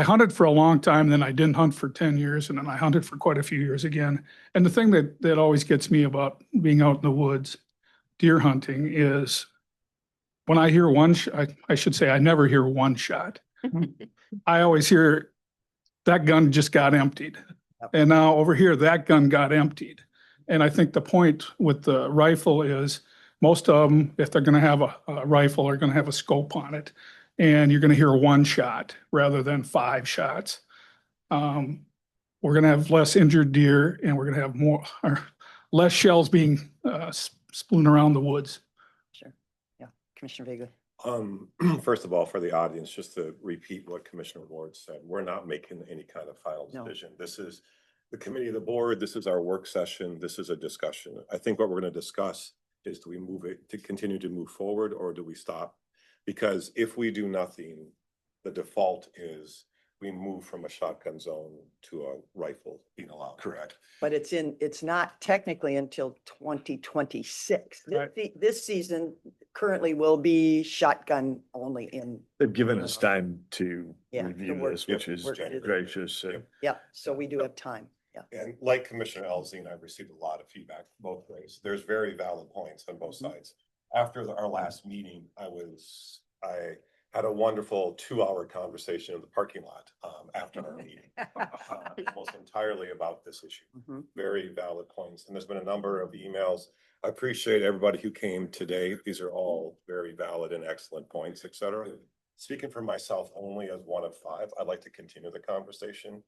hunted for a long time, then I didn't hunt for 10 years, and then I hunted for quite a few years again. And the thing that always gets me about being out in the woods, deer hunting, is when I hear I should say I never hear one shot. I always hear that gun just got emptied. Yep. And now over here, that gun got emptied. And I think the point with the rifle is most of them, if they're gonna have a rifle, are gonna have a scope on it. And you're gonna hear one shot rather than 5 shots. We're gonna have less injured deer and we're gonna have more, or less shells being sploon around the woods. Sure. Yeah. Commissioner Vega. First of all, for the audience, just to repeat what Commissioner Ward said, we're not making any kind of final No. decision. This is the committee of the board. This is our work session. This is a discussion. I think what we're going to discuss is, do we move it to continue to move forward, or do we stop? Because if we do nothing, the default is we move from a shotgun zone to a rifle being allowed. Correct. But it's not technically until 2026. Right. This season currently will be shotgun only in, They've given us time to Yeah, review to work- this, which is work it in. gracious. yeah, so we do have time. Yeah. And like Commissioner Elzine, I've received a lot of feedback both ways. There's very valid points on both sides. After our last meeting, I had a wonderful 2-hour conversation in the parking lot after our meeting. Almost entirely about this issue. Mhm. Very valid points. And there's been a number of emails. I appreciate everybody who came today. These are all very valid and excellent points, et cetera. Speaking for myself only as one of 5, I'd like to continue the conversation.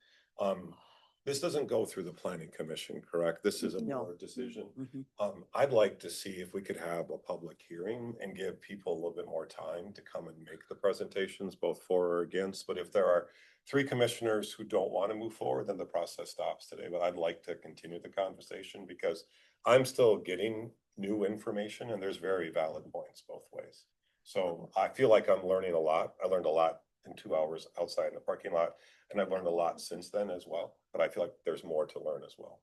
This doesn't go through the planning commission, correct? This is a No. board decision. Mhm. I'd like to see if we could have a public hearing and give people a little bit more time to come and make the presentations, both for or against. But if there are 3 commissioners who don't want to move forward, then the process stops today. But I'd like to continue the conversation because I'm still getting new information and there's very valid points both ways. So I feel like I'm learning a lot. I learned a lot in 2 hours outside in the parking lot, and I've learned a lot since then as well. But I feel like there's more to learn as well.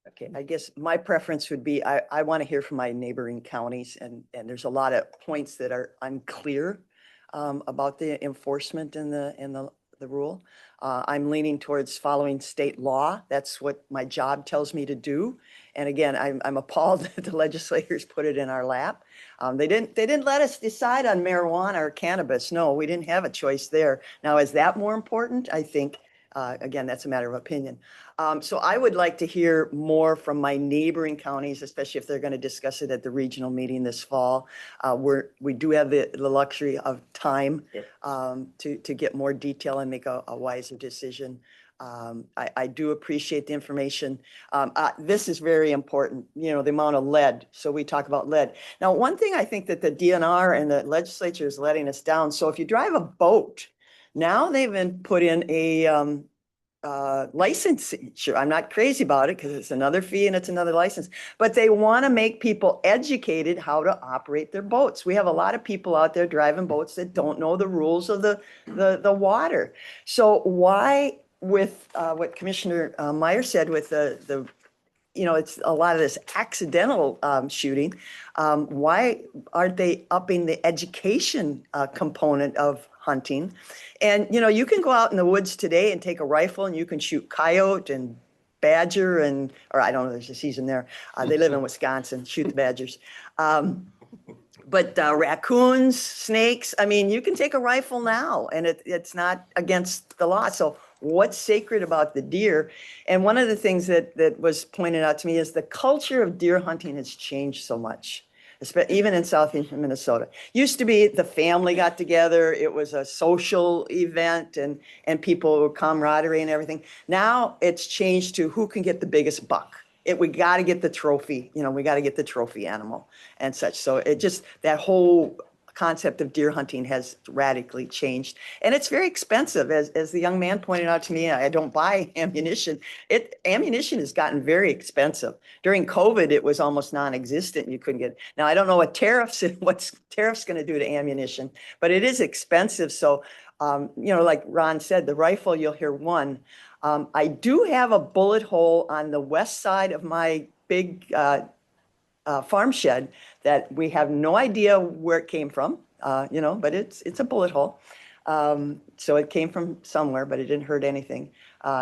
Okay, I guess my preference would be, I want to hear from my neighboring counties, and there's a lot of points that are unclear about the enforcement and the rule. I'm leaning towards following state law. That's what my job tells me to do. And again, I'm appalled that the legislators put it in our lap. They didn't let us decide on marijuana or cannabis. No, we didn't have a choice there. Now, is that more important? I think, again, that's a matter of opinion. So I would like to hear more from my neighboring counties, especially if they're going to discuss it at the regional meeting this fall. We do have the luxury of time to get more detail and make a wiser decision. I do appreciate the information. This is very important, the amount of lead. So we talk about lead. Now, one thing I think that the DNR and the legislature is letting us down. So if you drive a boat, now they've been put in a licensing. Sure, I'm not crazy about it because it's another fee and it's another license, but they want to make people educated how to operate their boats. We have a lot of people out there driving boats that don't know the rules of the water. So why, with what Commissioner Meyer said with the it's a lot of this accidental shooting. Why aren't they upping the education component of hunting? And, you can go out in the woods today and take a rifle and you can shoot coyote and badger or I don't know, there's a season there. They live in Wisconsin, shoot the badgers. But raccoons, snakes, you can take a rifle now and it's not against the law. So what's sacred about the deer? And one of the things that was pointed out to me is the culture of deer hunting has changed so much, even in southeastern Minnesota. Used to be the family got together, it was a social event and people camaraderie and everything. Now it's changed to who can get the biggest buck. We got to get the trophy, we got to get the trophy animal and such. So that whole concept of deer hunting has radically changed. And it's very expensive. As the young man pointed out to me, I don't buy ammunition. Ammunition has gotten very expensive. During COVID, it was almost non-existent. You couldn't get, now I don't know what what's tariffs going to do to ammunition, but it is expensive. So, like Ron said, the rifle, you'll hear one. I do have a bullet hole on the west side of my big farm shed that we have no idea where it came from, but it's a bullet hole. So it came from somewhere, but it didn't hurt anything.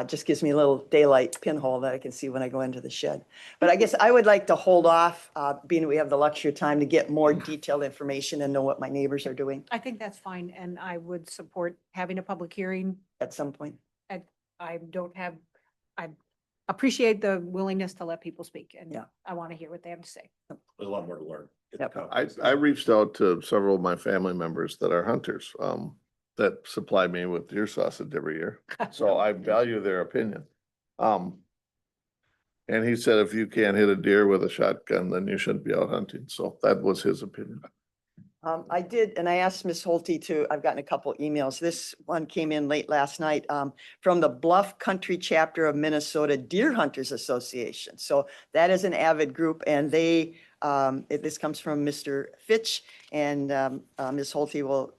Just gives me a little daylight pinhole that I can see when I go into the shed. But I guess I would like to hold off, being that we have the luxury of time to get more detailed information and know what my neighbors are doing I think that's fine, and I would support having a public hearing at some point. at I don't have, I appreciate the willingness to let people speak and Yeah. I want to hear what they have to say. There's a lot more to learn. It's Yep. complex. I reached out to several of my family members that are hunters, that supply me with deer sausage every year. So I value their opinion. And he said, if you can't hit a deer with a shotgun, then you shouldn't be out hunting. So that was his opinion. I did, and I asked Ms. Holte to, I've gotten a couple emails. This one came in late last night, from the Bluff Country Chapter of Minnesota Deer Hunters Association. So that is an avid group and they, this comes from Mr. Fitch and, Ms. Holte will,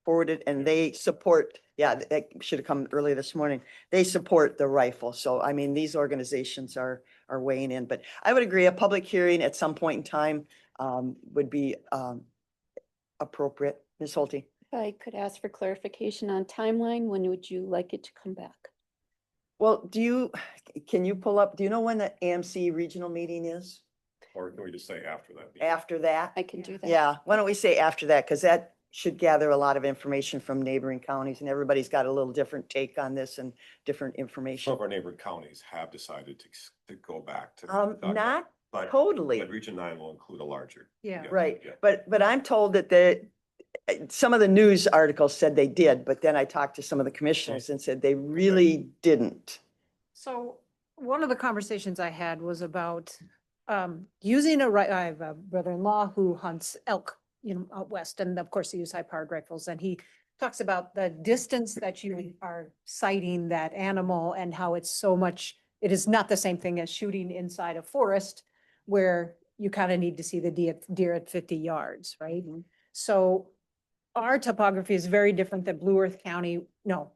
forward it and they support, yeah, that should have come earlier this morning. They support the rifle. So, I mean, these organizations are weighing in, but I would agree a public hearing at some point in time, would be, appropriate. Ms. Holte? If I could ask for clarification on timeline, when would you like it to come back? Well, can you pull up, do you know when the AMC regional meeting is? Or can we just say after that? After that? I can do that. Yeah, why don't we say after that? Because that should gather a lot of information from neighboring counties and everybody's got a little different take on this and different Some information. of our neighboring counties have decided to go back to. Not but- totally. But Region 9 will include a larger. Yeah. Right, yeah. but I'm told that some of the news articles said they did, but then I talked to some of the commissioners and said they really didn't. So one of the conversations I had was about using I have a brother-in-law who hunts elk, out west, and of course they use high-powered rifles, and he talks about the distance that you are sighting that animal and how it's so much, it is not the same thing as shooting inside a forest where you kind of need to see the deer at 50 yards, right? So our topography is very different than Blue Earth County, no,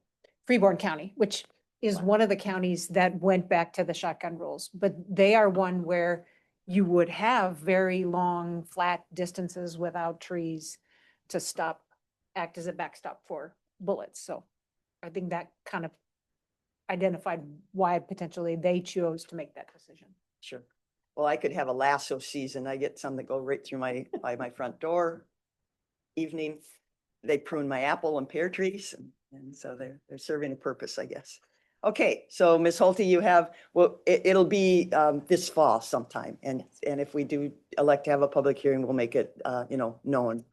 Freeborn County, which is one of the counties that went back to the shotgun rules, but they are one where you would have very long, flat distances without trees to act as a backstop for bullets. So I think that kind of identified why potentially they chose to make that decision. Sure. Well, I could have a lasso season. I get some that go right through by my front door. Evening, they prune my apple and pear trees and so they're serving a purpose, I guess. Okay, so Ms. Holte, you have, well, it'll be this fall sometime. And if we do elect to have a public hearing, we'll make it, known.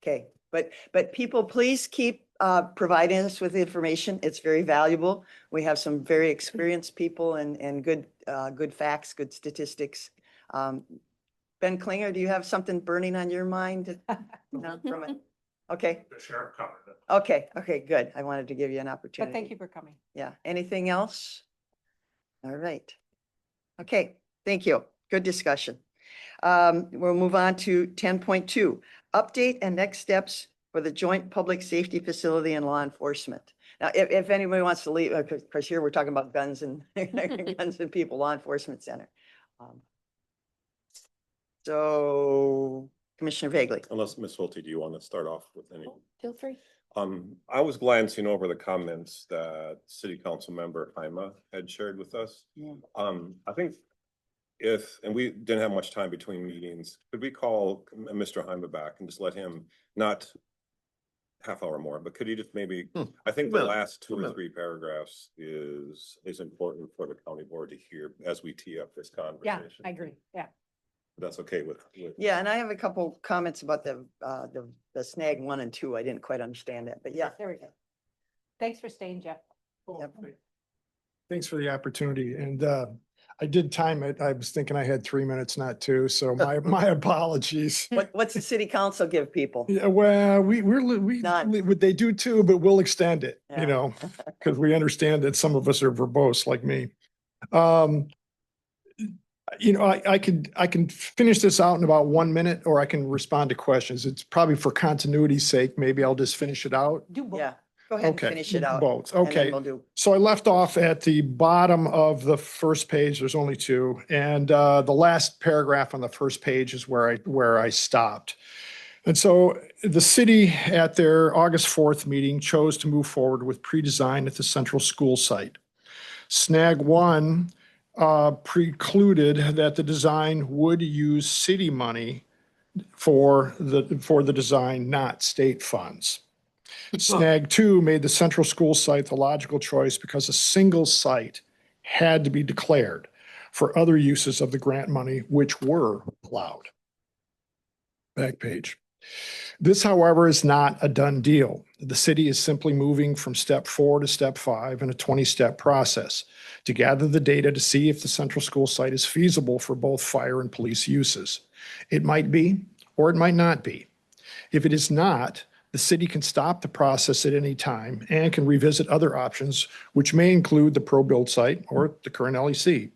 Okay, but people, please keep providing us with information. It's very valuable. We have some very experienced people and good facts, good statistics. Ben Klinger, do you have something burning on your mind? No, from it. Okay. The sheriff covered it. Okay, good. I wanted to give you an opportunity. But thank you for coming. Yeah, anything else? All right. Okay, thank you. Good discussion. We'll move on to 10.2, update and next steps for the joint public safety facility and law enforcement. Now, if anybody wants to leave, because here we're talking about guns and guns and people, law enforcement center. So Commissioner Vagley. Unless Ms. Holte, do you want to start off with any? Feel free. I was glancing over the comments that City Council Member Haima had shared with us. Yeah. I think and we didn't have much time between meetings, could we call Mr. Haima back and just let him, not half hour more, but could he just maybe, I think the last 2 or 3 paragraphs is important for the county board to hear as we tee up this Yeah, conversation. I agree. Yeah. That's okay with. Yeah, and I have a couple comments about the snag 1 and 2. I didn't quite understand that, but yeah. There we go. Thanks for staying, Jeff. Yep. Thanks for the opportunity. And I did time it. I was thinking I had 3 minutes, not 2. So my apologies. What's the city council give people? Yeah, well, None. would they do 2, but we'll extend it, Yeah. because we understand that some of us are verbose like me. I can finish this out in about 1 minute, or I can respond to questions. It's probably for continuity's sake. Maybe I'll just finish it out. Do both. Yeah, go ahead and Okay, finish it out. both. and then Okay. we'll do. So I left off at the bottom of the first page. There's only 2. And the last paragraph on the first page is where I stopped. And so the city at their August 4th meeting chose to move forward with pre-design at the central school site. Snag 1 precluded that the design would use city money for the design, not state funds. Snag 2 made the central school site the logical choice because a single site had to be declared for other uses of the grant money, which were allowed. Back page. This, however, is not a done deal. The city is simply moving from step 4 to step 5 in a 20-step process to gather the data to see if the central school site is feasible for both fire and police uses. It might be, or it might not be. If it is not, the city can stop the process at any time and can revisit other options, which may include the pro-build site or the current LEC.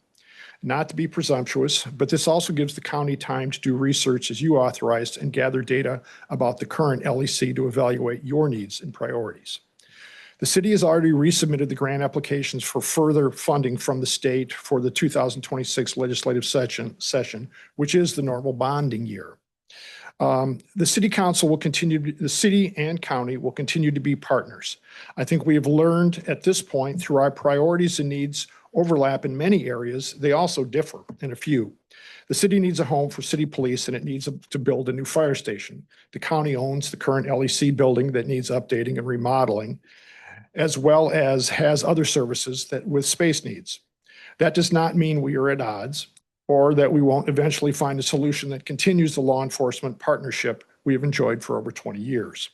Not to be presumptuous, but this also gives the county time to do research as you authorized and gather data about the current LEC to evaluate your needs and priorities. The city has already resubmitted the grant applications for further funding from the state for the 2026 legislative session, which is the normal bonding year. The city council will continue, the city and county will continue to be partners. I think we have learned at this point through our priorities and needs overlap in many areas. They also differ in a few. The city needs a home for city police and it needs to build a new fire station. The county owns the current LEC building that needs updating and remodeling, as well as has other services that with space needs. That does not mean we are at odds or that we won't eventually find a solution that continues the law enforcement partnership we have enjoyed for over 20 years.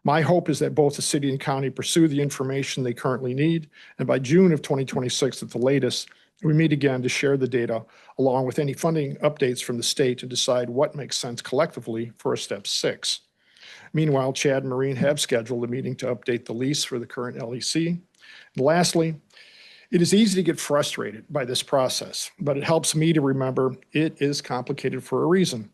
My hope is that both the city and county pursue the information they currently need, and by June of 2026 at the latest, we meet again to share the data along with any funding updates from the state to decide what makes sense collectively for a step 6. Meanwhile, Chad and Maureen have scheduled a meeting to update the lease for the current LEC. And lastly, it is easy to get frustrated by this process, but it helps me to remember it is complicated for a reason.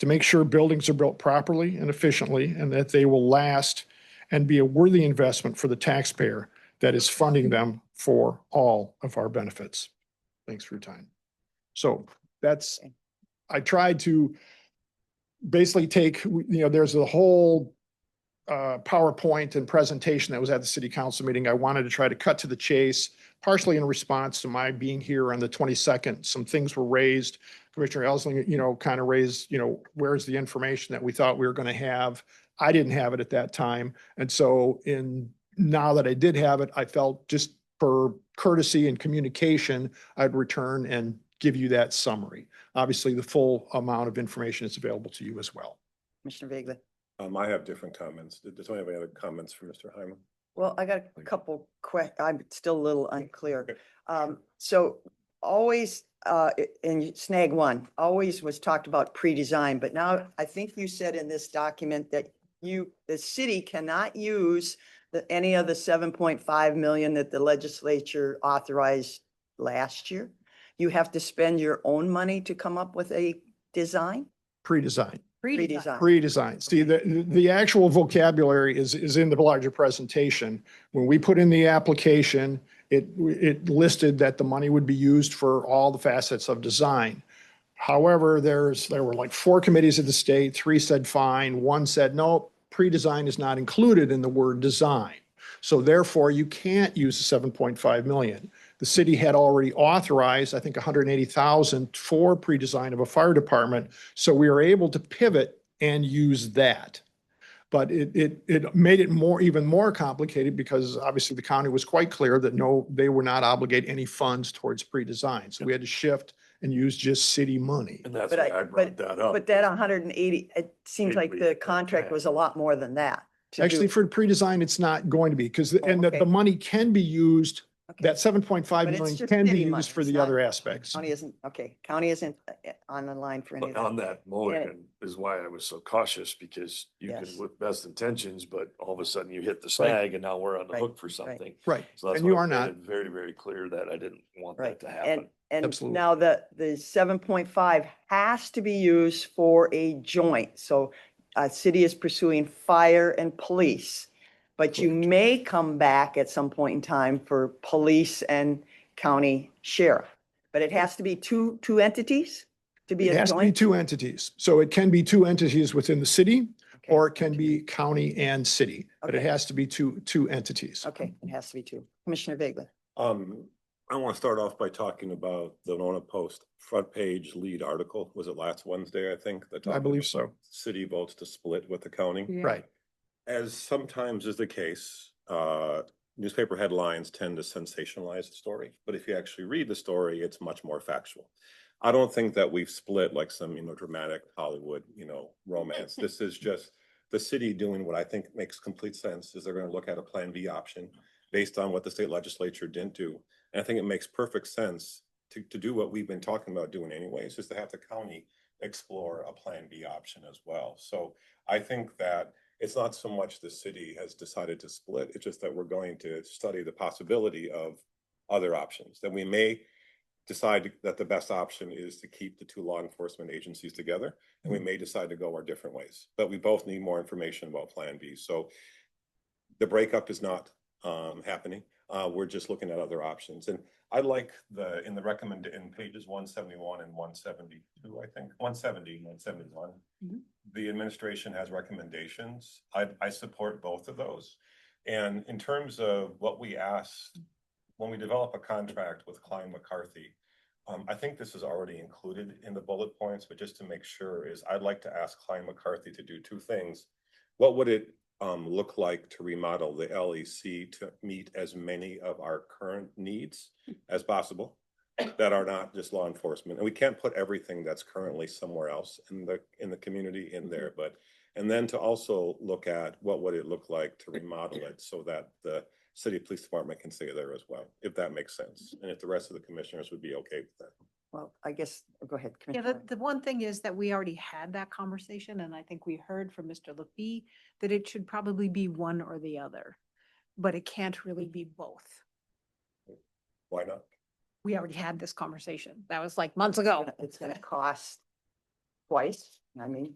To make sure buildings are built properly and efficiently and that they will last and be a worthy investment for the taxpayer that is funding them for all of our benefits. Thanks for your time. So that's, I tried to basically take, there's a whole PowerPoint and presentation that was at the city council meeting. I wanted to try to cut to the chase, partially in response to my being here on the 22nd. Some things were raised. Commissioner Elsling, kind of raised, where's the information that we thought we were going to have? I didn't have it at that time. And so now that I did have it, I felt just for courtesy and communication, I'd return and give you that summary. Obviously, the full amount of information is available to you as well. Commissioner Vogler. I have different comments. Does anyone have any other comments for Mr. Hyman? Well, I got a couple I'm still a little unclear. So always, in snag 1, always was talked about pre-design, but now I think you said in this document that the city cannot use any of the 7.5 million that the legislature authorized last year. You have to spend your own money to come up with a design? Pre-design. Pre-design. Pre-design. See, the actual vocabulary is in the larger presentation. When we put in the application, it listed that the money would be used for all the facets of design. However, there were like 4 committees at the state, 3 said fine, 1 said no, pre-design is not included in the word design. So therefore, you can't use the 7.5 million. The city had already authorized, I think, 180,000 for pre-design of a fire department. So we were able to pivot and use that. But it made it even more complicated because obviously the county was quite clear that no, they were not obligating any funds towards pre-design. So we had to shift and use just city money. And that's why I brought that up. But that 180, it seems like the contract was a lot more than that. Actually, for pre-design, it's not going to be because, the money can be used. That 7.5 million can be used for the other aspects. County isn't on the line for any of But that. on that mulligan is why I was so cautious, because you Yes. can, with best intentions, but all of a sudden you hit the snag and now we're on the Right. hook for something. Right. So that's And you why I are made not. it very, very clear that I didn't want Right. that to happen. And Absolutely. now the 7.5 has to be used for a joint. So city is pursuing fire and police. But you may come back at some point in time for police and county sheriff. But it has to be two entities to be It a has to be joint? 2 entities. So it can be 2 entities within the city, Okay. or it can be county and city, but it Okay. has to be two entities. Okay, it has to be 2. Commissioner Vogler. I want to start off by talking about the Winona Post front page lead article. Was it last Wednesday, I think? I believe so. City votes to split with the county. Yeah. Right. As sometimes is the case, newspaper headlines tend to sensationalize the story, but if you actually read the story, it's much more factual. I don't think that we've split like some, dramatic Hollywood, romance. This is just the city doing what I think makes complete sense, is they're going to look at a Plan B option based on what the state legislature didn't do. And I think it makes perfect sense to do what we've been talking about doing anyways, is to have the county explore a Plan B option as well. So I think that it's not so much the city has decided to split, it's just that we're going to study the possibility of other options, that we may decide that the best option is to keep the two law enforcement agencies together, and we may decide to go our different ways. But we both need more information about Plan B. So the breakup is not happening. We're just looking at other options. And I like in pages 171 and 172, I think, 170, 171, the administration has recommendations. I support both of those. And in terms of what we asked, when we develop a contract with Klein McCarthy, I think this is already included in the bullet points, but just to make sure I'd like to ask Klein McCarthy to do two things. What would it look like to remodel the LEC to meet as many of our current needs as possible that are not just law enforcement? And we can't put everything that's currently somewhere else in the community in there, and then to also look at what would it look like to remodel it so that the city police department can stay there as well, if that makes sense. And if the rest of the commissioners would be okay with that. Well, I guess, go ahead. Yeah, Commissioner. the one thing is that we already had that conversation, and I think we heard from Mr. Lefebvre that it should probably be one or the other, but it can't really be both. Why not? We already had this conversation. That was like months ago. It's gonna cost twice, I mean,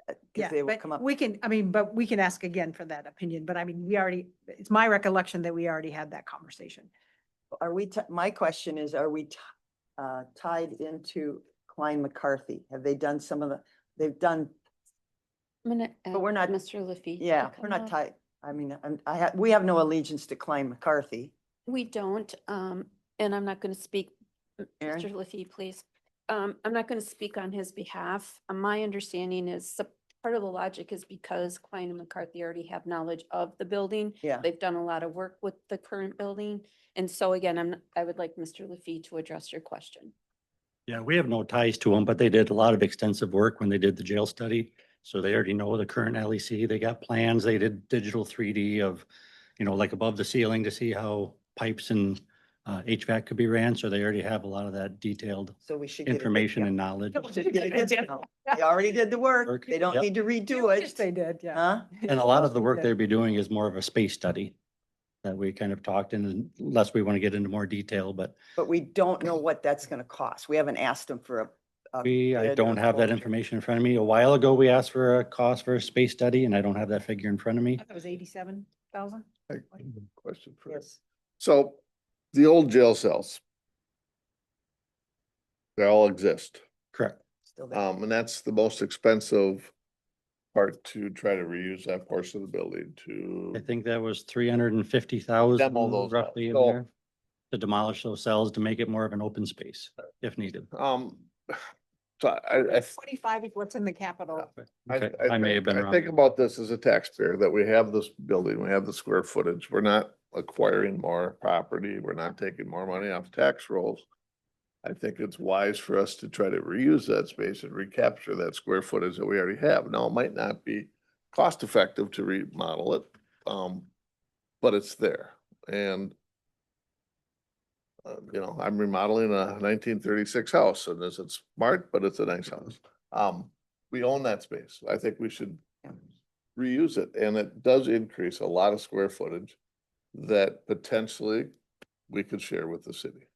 Yeah, because they will but come up. we can, but we can ask again for that opinion, but I mean, it's my recollection that we already had that conversation. Are we, my question is, are we tied into Klein McCarthy? Have they done they've done, I'm gonna But we're not- Mr. Lefebvre. to yeah, we're come not up. tied. I mean, we have no allegiance to Klein McCarthy. We don't, and I'm not going to speak, Aaron? Mr. Lefebvre, please. I'm not going to speak on his behalf. My understanding is part of the logic is because Klein and McCarthy already have knowledge of the building. Yeah. They've done a lot of work with the current building. And so again, I would like Mr. Lefebvre to address your question. Yeah, we have no ties to them, but they did a lot of extensive work when they did the jail study. So they already know the current LEC. They got plans. They did digital 3D of, like above the ceiling to see how pipes and HVAC could be ran. So they already have a lot of that detailed So we should get a information and discount. knowledge. We should get a discount. They already did the work. They don't Yep. need to redo Yes, it. they did, yeah. Huh? And a lot of the work Yeah. they'd be doing is more of a space study that we kind of talked in, unless we want to get into more detail, but But we don't know what that's gonna cost. We haven't asked them for a. I bid don't or have that quote. information in front of me. A while ago, we asked for a cost for a space study and I don't have that figure in front of me. I thought it was 87,000. Question for you. Yes. So the old jail cells, they all exist. Correct. Still there. And that's the most expensive part to try to reuse that portion of the building I to. think that was 350,000 Demo those roughly in cells. So- there. To demolish those cells to make it more of an open space if needed. So I 25 is what's in the capital. Okay, I may have been I wrong. think about this as a taxpayer, that we have this building, we have the square footage, we're not acquiring more property, we're not taking more money off tax rolls. I think it's wise for us to try to reuse that space and recapture that square footage that we already have. Now, it might not be cost effective to remodel it, but it's there. And I'm remodeling a 1936 house, and it's smart, but it's a nice house. We own that space. I think we should reuse it, and it does increase a lot of square footage that potentially we could share with the city.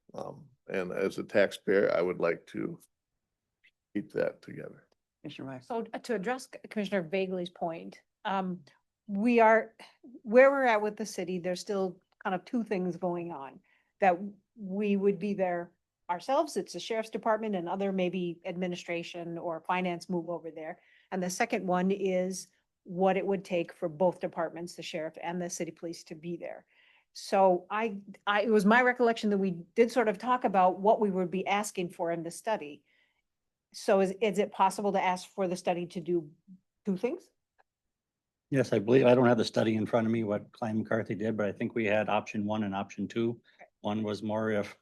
And as a taxpayer, I would like to keep that together. Commissioner Meyer. So to address Commissioner Bagley's point, we are, where we're at with the city, there's still kind of two things going on. That we would be there ourselves, it's the sheriff's department and other maybe administration or finance move over there. And the second one is what it would take for both departments, the sheriff and the city police, to be there. So it was my recollection that we did sort of talk about what we would be asking for in the study. So is it possible to ask for the study to do two things? Yes, I believe, I don't have the study in front of me, what Klein McCarthy did, but I think we had option 1 and option 2. One was more if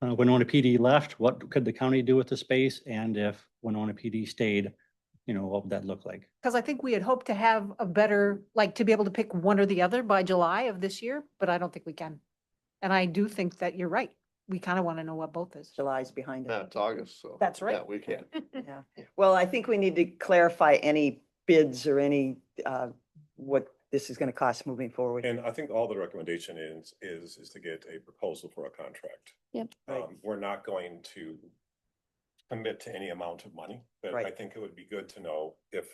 Winona PD left, what could the county do with the space? And if Winona PD stayed, what would that look like? Because I think we had hoped to have a better, like, to be able to pick one or the other by July of this year, but I don't think we can. And I do think that you're right. We kind of want to know what both is. July's behind Yeah, us. it's August, so. That's right. Yeah, we can't. Yeah. Well, I think we need to clarify any bids or any, what this is going to cost moving forward. And I think all the recommendation is to get a proposal for a contract. Yep. Right. We're not going to commit to any amount of money, but I Right. think it would be good to know if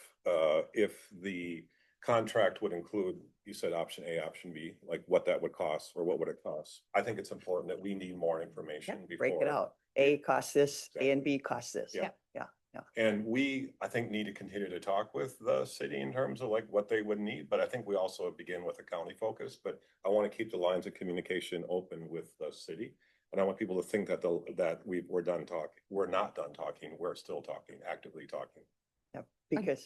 the contract would include, you said option A, option B, like what that would cost or what would it cost? I think it's important that we need more information before. Break it out. A costs this, A and B costs this. Yeah. Yeah, yeah. And we, I think, need to continue to talk with the city in terms of like what they would need, but I think we also begin with a county focus, but I want to keep the lines of communication open with the city. And I want people to think that we're done talking. We're not done talking. We're still talking, actively talking. Yeah, because,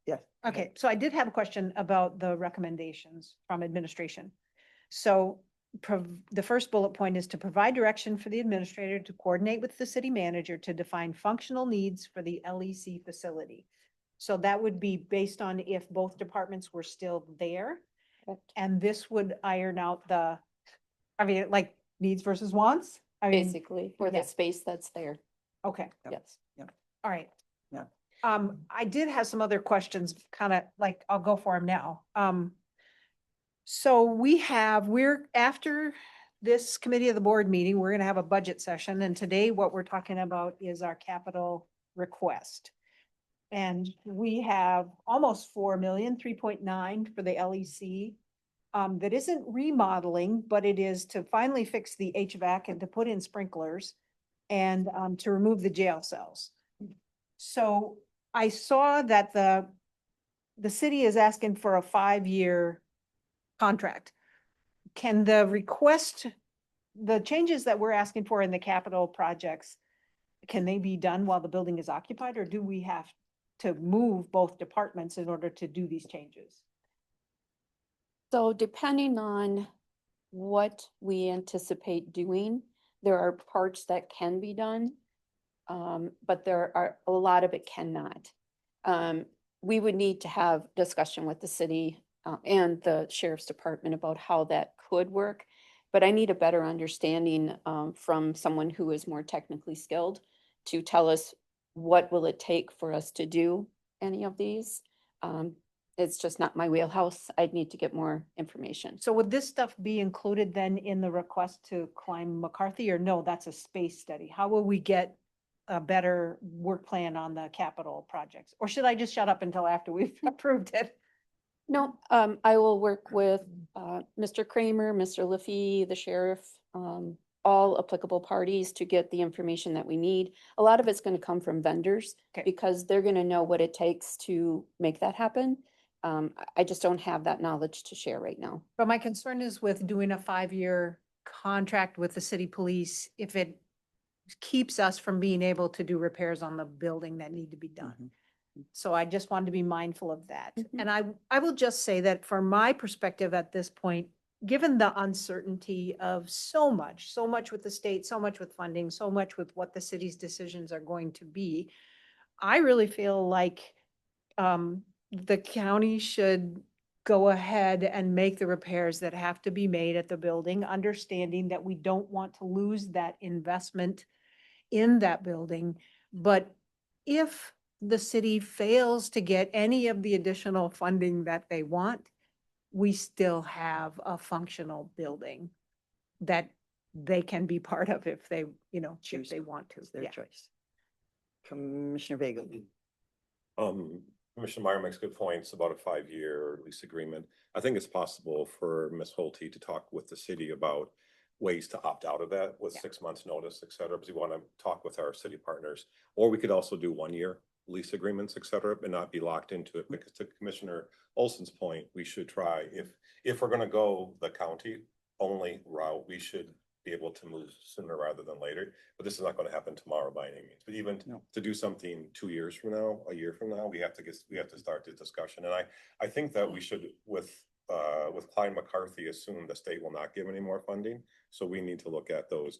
yes. Okay, so I did have a question about the recommendations from administration. So the first bullet point is to provide direction for the administrator to coordinate with the city manager to define functional needs for the LEC facility. So that would be based on if both departments were still there. Correct. And this would iron out like needs versus wants? I mean, Basically, for yeah. the space that's there. okay. Yes. All right. Yeah. I did have some other questions, kind of like, I'll go for them now. So we're after this committee of the board meeting, we're gonna have a budget session, and today what we're talking about is our capital request. And we have almost 4 million, 3.9 for the LEC. That isn't remodeling, but it is to finally fix the HVAC and to put in sprinklers and to remove the jail cells. So I saw that the city is asking for a 5-year contract. Can the changes that we're asking for in the capital projects, can they be done while the building is occupied, or do we have to move both departments in order to do these changes? So depending on what we anticipate doing, there are parts that can be done. But there are a lot of it cannot. We would need to have discussion with the city and the sheriff's department about how that could work. But I need a better understanding from someone who is more technically skilled to tell us what will it take for us to do any of these. It's just not my wheelhouse. I'd need to get more information. So would this stuff be included then in the request to Klein McCarthy, or no, that's a space study? How will we get a better work plan on the capital projects? Or should I just shut up until after we've approved it? No, I will work with Mr. Kramer, Mr. Liffey, the sheriff, all applicable parties to get the information that we need. A lot of it's going to come from vendors because they're going to know what it takes to make that happen. I just don't have that knowledge to share right now. But my concern is with doing a 5-year contract with the city police, if it keeps us from being able to do repairs on the building that need to be done. So I just wanted to be mindful of that. And I will just say that from my perspective at this point, given the uncertainty of so much with the state, so much with funding, so much with what the city's decisions are going to be, I really feel like the county should go ahead and make the repairs that have to be made at the building, understanding that we don't want to lose that investment in that building. But if the city fails to get any of the additional funding that they want, we still have a functional building that they can be part of if they, Choose if they want to. It's their Yeah. choice. Commissioner Vega. Commissioner Meyer makes good points about a 5-year lease agreement. I think it's possible for Ms. Holte to talk with the city about ways to opt out of that with 6 months notice, et cetera, because we want to talk with our city partners. Or we could also do 1-year lease agreements, et cetera, and not be locked into it. Because to Commissioner Olson's point, we should try, if we're going to go the county only route, we should be able to move sooner rather than later. But this is not gonna happen tomorrow by any means. But even No. to do something 2 years from now, a year from now, we have to start the discussion. And I think that we should, with Klein McCarthy, assume the state will not give any more funding. So we need to look at those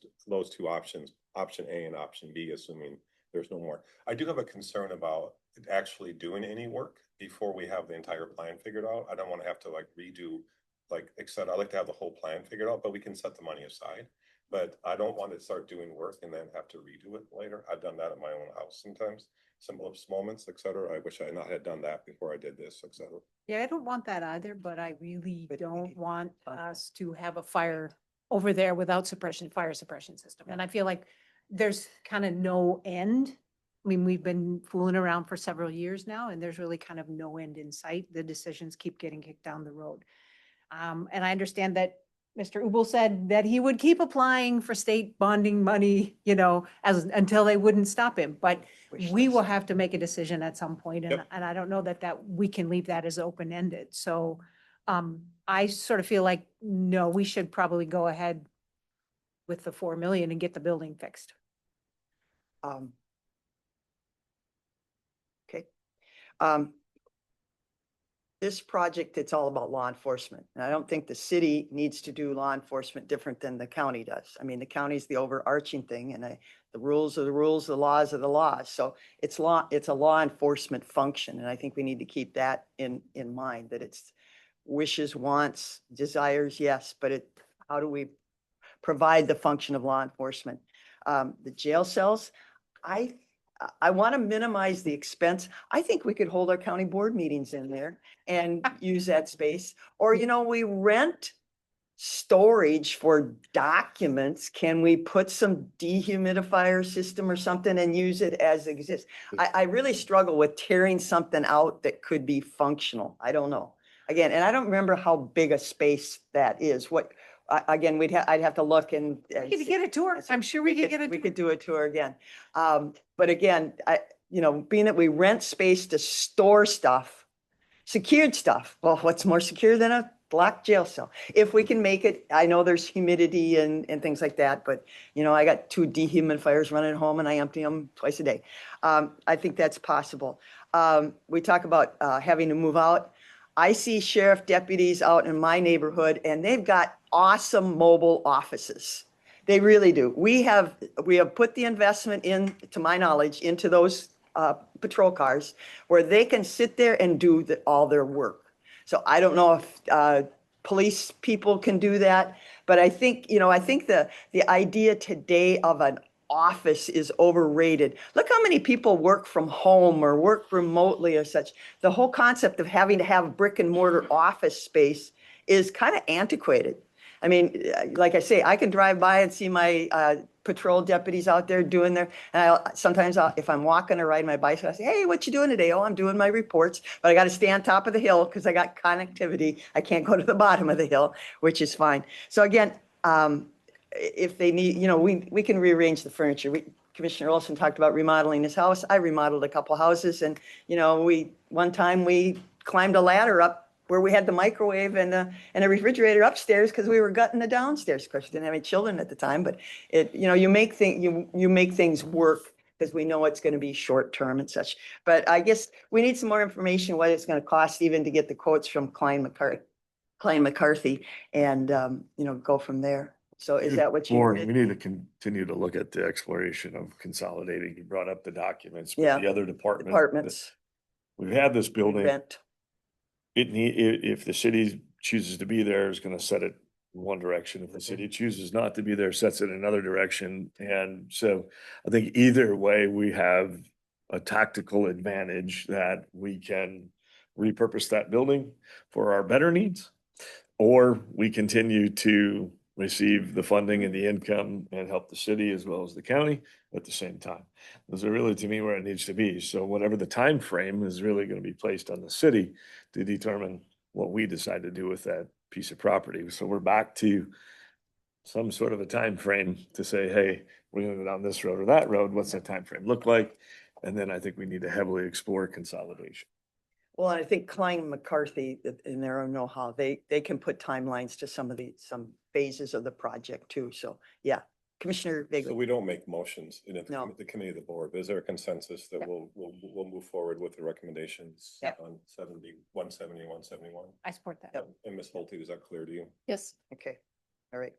two options, option A and option B, assuming there's no more. I do have a concern about actually doing any work before we have the entire plan figured out. I don't want to have to like redo, like, except I like to have the whole plan figured out, but we can set the money aside. But I don't want to start doing work and then have to redo it later. I've done that at my own house sometimes, some moments, et cetera. I wish I had done that before I did this, et cetera. Yeah, I don't want that either, but I really But we don't need want funding. us to have a fire over there without fire suppression system. And I feel like there's kind of no end. I mean, we've been fooling around for several years now, and there's really kind of no end in sight. The decisions keep getting kicked down the road. And I understand that Mr. Ubel said that he would keep applying for state bonding money, until they wouldn't stop him. But Wish we will list. have to make a decision at some point, and, Yep. and I don't know that we can leave that as open-ended. So I sort of feel like, no, we should probably go ahead with the 4 million and get the building fixed. Okay. This project, it's all about law enforcement. And I don't think the city needs to do law enforcement different than the county does. I mean, the county's the overarching thing, and the rules are the rules, the laws are the laws. So it's a law enforcement function. And I think we need to keep that in mind, that it's wishes, wants, desires, yes, but how do we provide the function of law enforcement? The jail cells, I want to minimize the expense. I think we could hold our county board meetings in there and use that space. Or, we rent storage for documents. Can we put some dehumidifier system or something and use it as exists? I really struggle with tearing something out that could be functional. I don't know. Again, and I don't remember how big a space that is. Again, I'd have to look and. We could get a tour. I'm sure we could get a We tour. could do a tour again. But again, being that we rent space to store stuff, secured stuff, well, what's more secure than a locked jail cell? If we can make it, I know there's humidity and things like that, but I got 2 dehumidifiers running at home and I empty them twice a day. I think that's possible. We talk about having to move out. I see sheriff deputies out in my neighborhood and they've got awesome mobile offices. They really do. We have put the investment in, to my knowledge, into those patrol cars where they can sit there and do all their work. So I don't know if police people can do that, but I think the idea today of an office is overrated. Look how many people work from home or work remotely or such. The whole concept of having to have brick and mortar office space is kind of antiquated. I mean, like I say, I can drive by and see my patrol deputies out there doing and sometimes if I'm walking or riding my bicycle, I say, hey, what you doing today? Oh, I'm doing my reports, but I got to stay on top of the hill because I got connectivity. I can't go to the bottom of the hill, which is fine. So again, if they need, we can rearrange the furniture. Commissioner Olson talked about remodeling his house. I remodeled a couple houses and, one time we climbed a ladder up where we had the microwave and a refrigerator upstairs because we were gutting the downstairs. Of course, we didn't have any children at the time, but you make things work because we know it's going to be short term and such. But I guess we need some more information what it's going to cost even to get the quotes from Klein McCarthy and, go from there. So is that what you? Lauren, we need to continue to look at the exploration of consolidating. You brought up the documents, but Yeah. the other Departments. We've had this building. Rent. If the city chooses to be there, it's gonna set it in one direction. If the city chooses not to be there, sets it in another direction. And so I think either way, we have a tactical advantage that we can repurpose that building for our better needs, or we continue to receive the funding and the income and help the city as well as the county at the same time. Those are really, to me, where it needs to be. So whatever the time frame is really going to be placed on the city to determine what we decide to do with that piece of property. So we're back to some sort of a time frame to say, hey, we're going to go down this road or that road. What's that time frame look like? And then I think we need to heavily explore consolidation. Well, I think Klein McCarthy, in their own know-how, they can put timelines to some phases of the project too. So, yeah. Commissioner So Vega. we don't make motions in No. the committee of the board. Is there a consensus that we'll move forward with the recommendations Yep. on 170, 171? I support that. Yep. And Ms. Holte, is that clear to you? Yes. Okay, all right.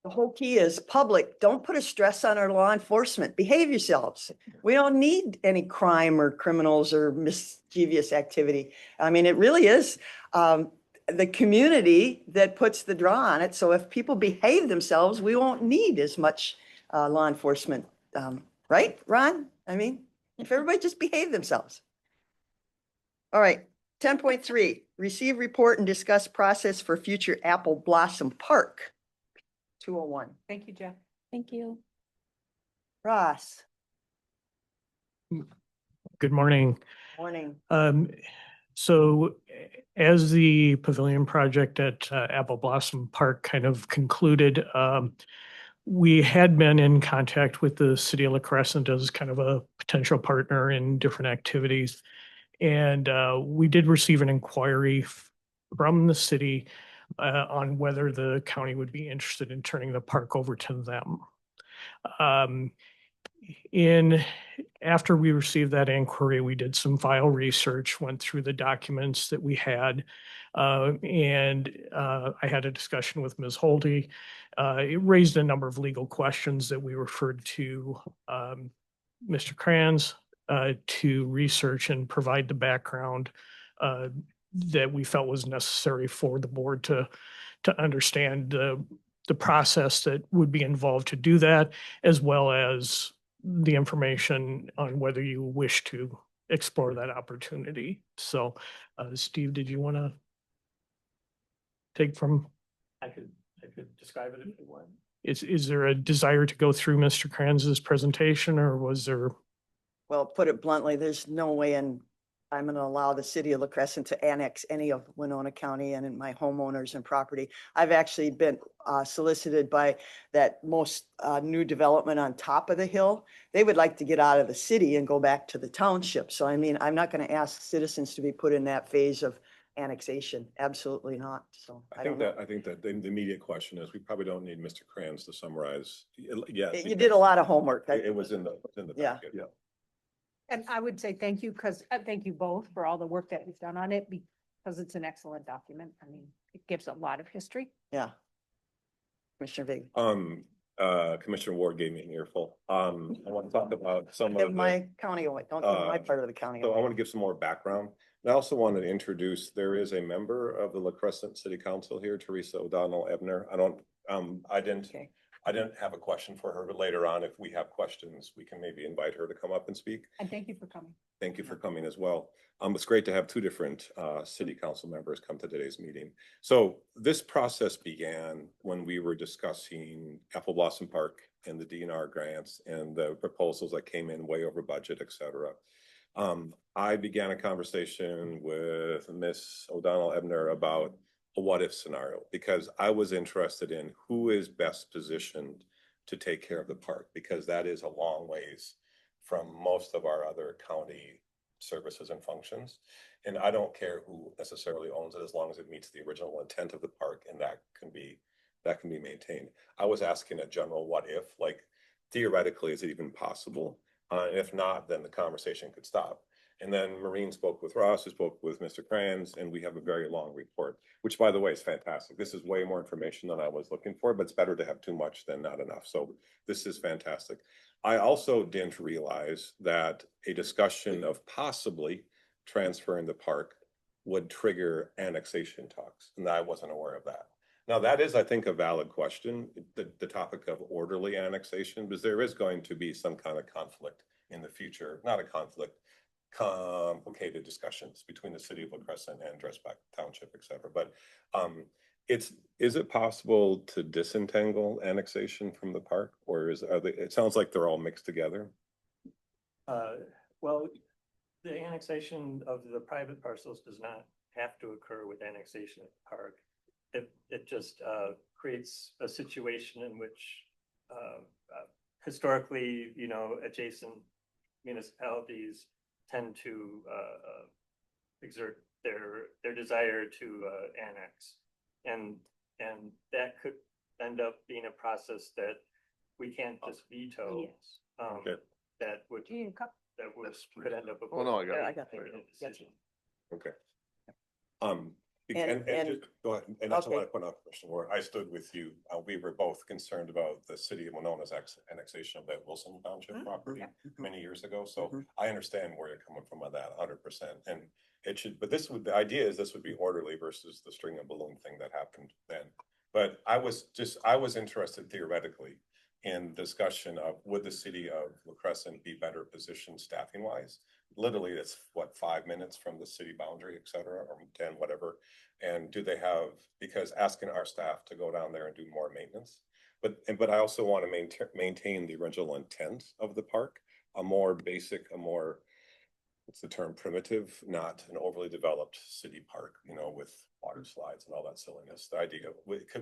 The whole key is public, don't put a stress on our law enforcement. Behave yourselves. We don't need any crime or criminals or mischievous activity. I mean, it really is the community that puts the draw on it. So if people behave themselves, we won't need as much law enforcement. Right, Ron? I mean, if everybody just behave themselves. All right, 10.3, receive report and discuss process for future Apple Blossom Park. 201. Thank you, Jeff. Thank you. Ross, Good morning. morning. So as the pavilion project at Apple Blossom Park kind of concluded, we had been in contact with the city of La Crescent as kind of a potential partner in different activities. And we did receive an inquiry from the city on whether the county would be interested in turning the park over to them. After we received that inquiry, we did some file research, went through the documents that we had, and I had a discussion with Ms. Holte. It raised a number of legal questions that we referred to Mr. Kranz to research and provide the background that we felt was necessary for the board to understand the process that would be involved to do that, as well as the information on whether you wish to explore that opportunity. So, Steve, did you want to take from? I could describe it if you want. Is there a desire to go through Mr. Kranz's presentation, or was there? Well, put it bluntly, there's no way I'm going to allow the city of La Crescent to annex any of Winona County and my homeowners and property. I've actually been solicited by that most new development on top of the hill. They would like to get out of the city and go back to the township. So, I mean, I'm not going to ask citizens to be put in that phase of annexation. Absolutely not. So I think that the immediate question is, we probably don't need Mr. Kranz to summarize. Yeah. You did a lot of homework. It was in the Yeah. packet. Yeah. And I would say thank you, because thank you both for all the work that you've done on it, because it's an excellent document. I mean, it gives a lot of history. Yeah. Commissioner Vig. Commissioner Ward gave me an earful. I want to talk about some Give of my county away. Don't give my uh, part of the county So I away. want to give some more background. And I also want to introduce, there is a member of the La Crescent City Council here, Teresa O'Donnell Ebner. Okay. I didn't have a question for her, but later on, if we have questions, we can maybe invite her to come up and speak. And thank you for coming. Thank you for coming as well. It's great to have two different city council members come to today's meeting. So this process began when we were discussing Apple Blossom Park and the DNR grants and the proposals that came in way over budget, et cetera. I began a conversation with Miss O'Donnell Ebner about a what if scenario, because I was interested in who is best positioned to take care of the park, because that is a long ways from most of our other county services and functions. And I don't care who necessarily owns it, as long as it meets the original intent of the park, and that can be maintained. I was asking a general what if, like theoretically, is it even possible? If not, then the conversation could stop. And then Maureen spoke with Ross, who spoke with Mr. Kranz, and we have a very long report, which, by the way, is fantastic. This is way more information than I was looking for, but it's better to have too much than not enough. So this is fantastic. I also didn't realize that a discussion of possibly transferring the park would trigger annexation talks, and I wasn't aware of that. Now, that is, I think, a valid question, the topic of orderly annexation, because there is going to be some kind of conflict in the future, not a conflict, complicated discussions between the city of La Crescent and Dressback Township, et cetera. But is it possible to disentangle annexation from the park, or it sounds like they're all mixed together? Well, the annexation of the private parcels does not have to occur with annexation of the park. It just creates a situation in which historically, adjacent municipalities tend to exert their desire to annex. And that could end up being a process that we can't just veto. Yes. Okay. That would, Do you need a cup? could end up. Oh, no, I got it. I got that. avoiding a Gotcha. decision. Okay. And- Just go ahead, and that's Okay. what I put up, Commissioner Ward. I stood with you. We were both concerned about the city of Winona's annexation of that Wilson Township property many years ago. So Mhm. I understand where you're coming from on that 100%. And it should, but the idea is this would be orderly versus the string and balloon thing that happened then. But I was interested theoretically in discussion of would the city of La Crescent be better positioned staffing wise? Literally, it's what, 5 minutes from the city boundary, et cetera, or 10, whatever. And do they have, because asking our staff to go down there and do more maintenance. But I also want to maintain the original intent of the park, a more basic, a more, what's the term, primitive, not an overly developed city park, with water slides and all that silliness. The idea of,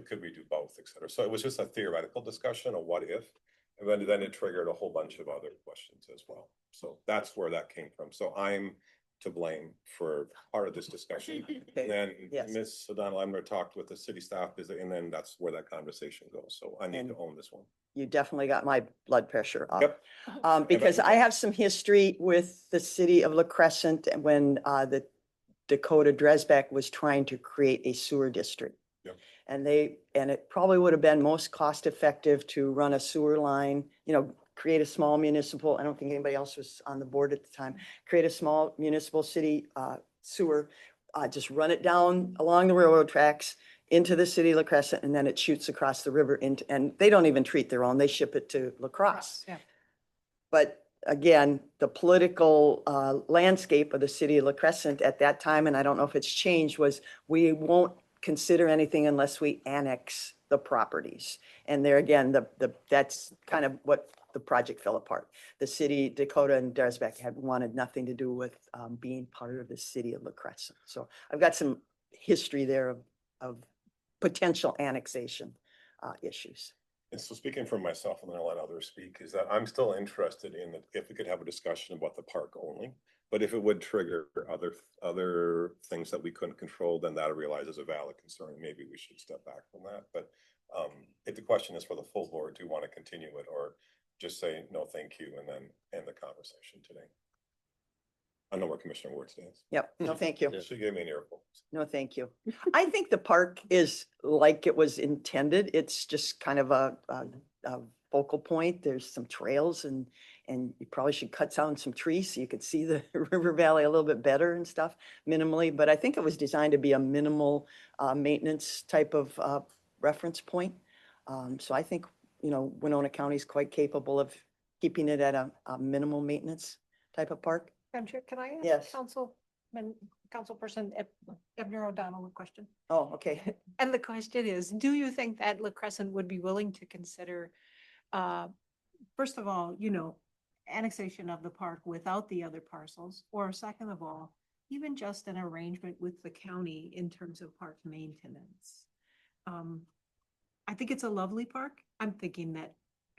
could we do both, et cetera. So it was just a theoretical discussion of what if, and then it triggered a whole bunch of other questions as well. So that's where that came from. So I'm to blame for part of this discussion. Okay. And then Yes. Ms. O'Donnell Emmer talked with the city staff, and then that's where that conversation goes. So I need to own this one. You definitely got my blood pressure up. Yep. Because I have some history with the city of La Crescent when the Dakota Dresbeck was trying to create a sewer district. Yep. And it probably would have been most cost effective to run a sewer line, create a small municipal, I don't think anybody else was on the board at the time, create a small municipal city sewer, just run it down along the railroad tracks into the city of La Crescent, and then it shoots across the river and they don't even treat their own, they ship it to La Crosse. Yeah. But again, the political landscape of the city of La Crescent at that time, and I don't know if it's changed, was we won't consider anything unless we annex the properties. And there again, that's kind of what the project fell apart. The city, Dakota and Dresbeck had wanted nothing to do with being part of the city of La Crescent. So I've got some history there of potential annexation issues. And so speaking for myself, and then I'll let others speak, is that I'm still interested in if we could have a discussion about the park only. But if it would trigger other things that we couldn't control, then that I realize is a valid concern. Maybe we should step back from that. But if the question is for the full board, do you want to continue it or just say no, thank you, and then end the conversation today? I know where Commissioner Ward stands. Yep, no, thank you. She gave me an earful. No, thank you. I think the park is like it was intended. It's just kind of a focal point. There's some trails and you probably should cut down some trees so you could see the river valley a little bit better and stuff minimally. But I think it was designed to be a minimal maintenance type of reference point. So I think, Winona County is quite capable of keeping it at a minimal maintenance type of park. Madam Chair, can I Yes. ask Councilperson Ebner O'Donnell a question? Oh, okay. And the question is, do you think that La Crescent would be willing to consider, first of all, annexation of the park without the other parcels? Or second of all, even just an arrangement with the county in terms of park maintenance? I think it's a lovely park. I'm thinking that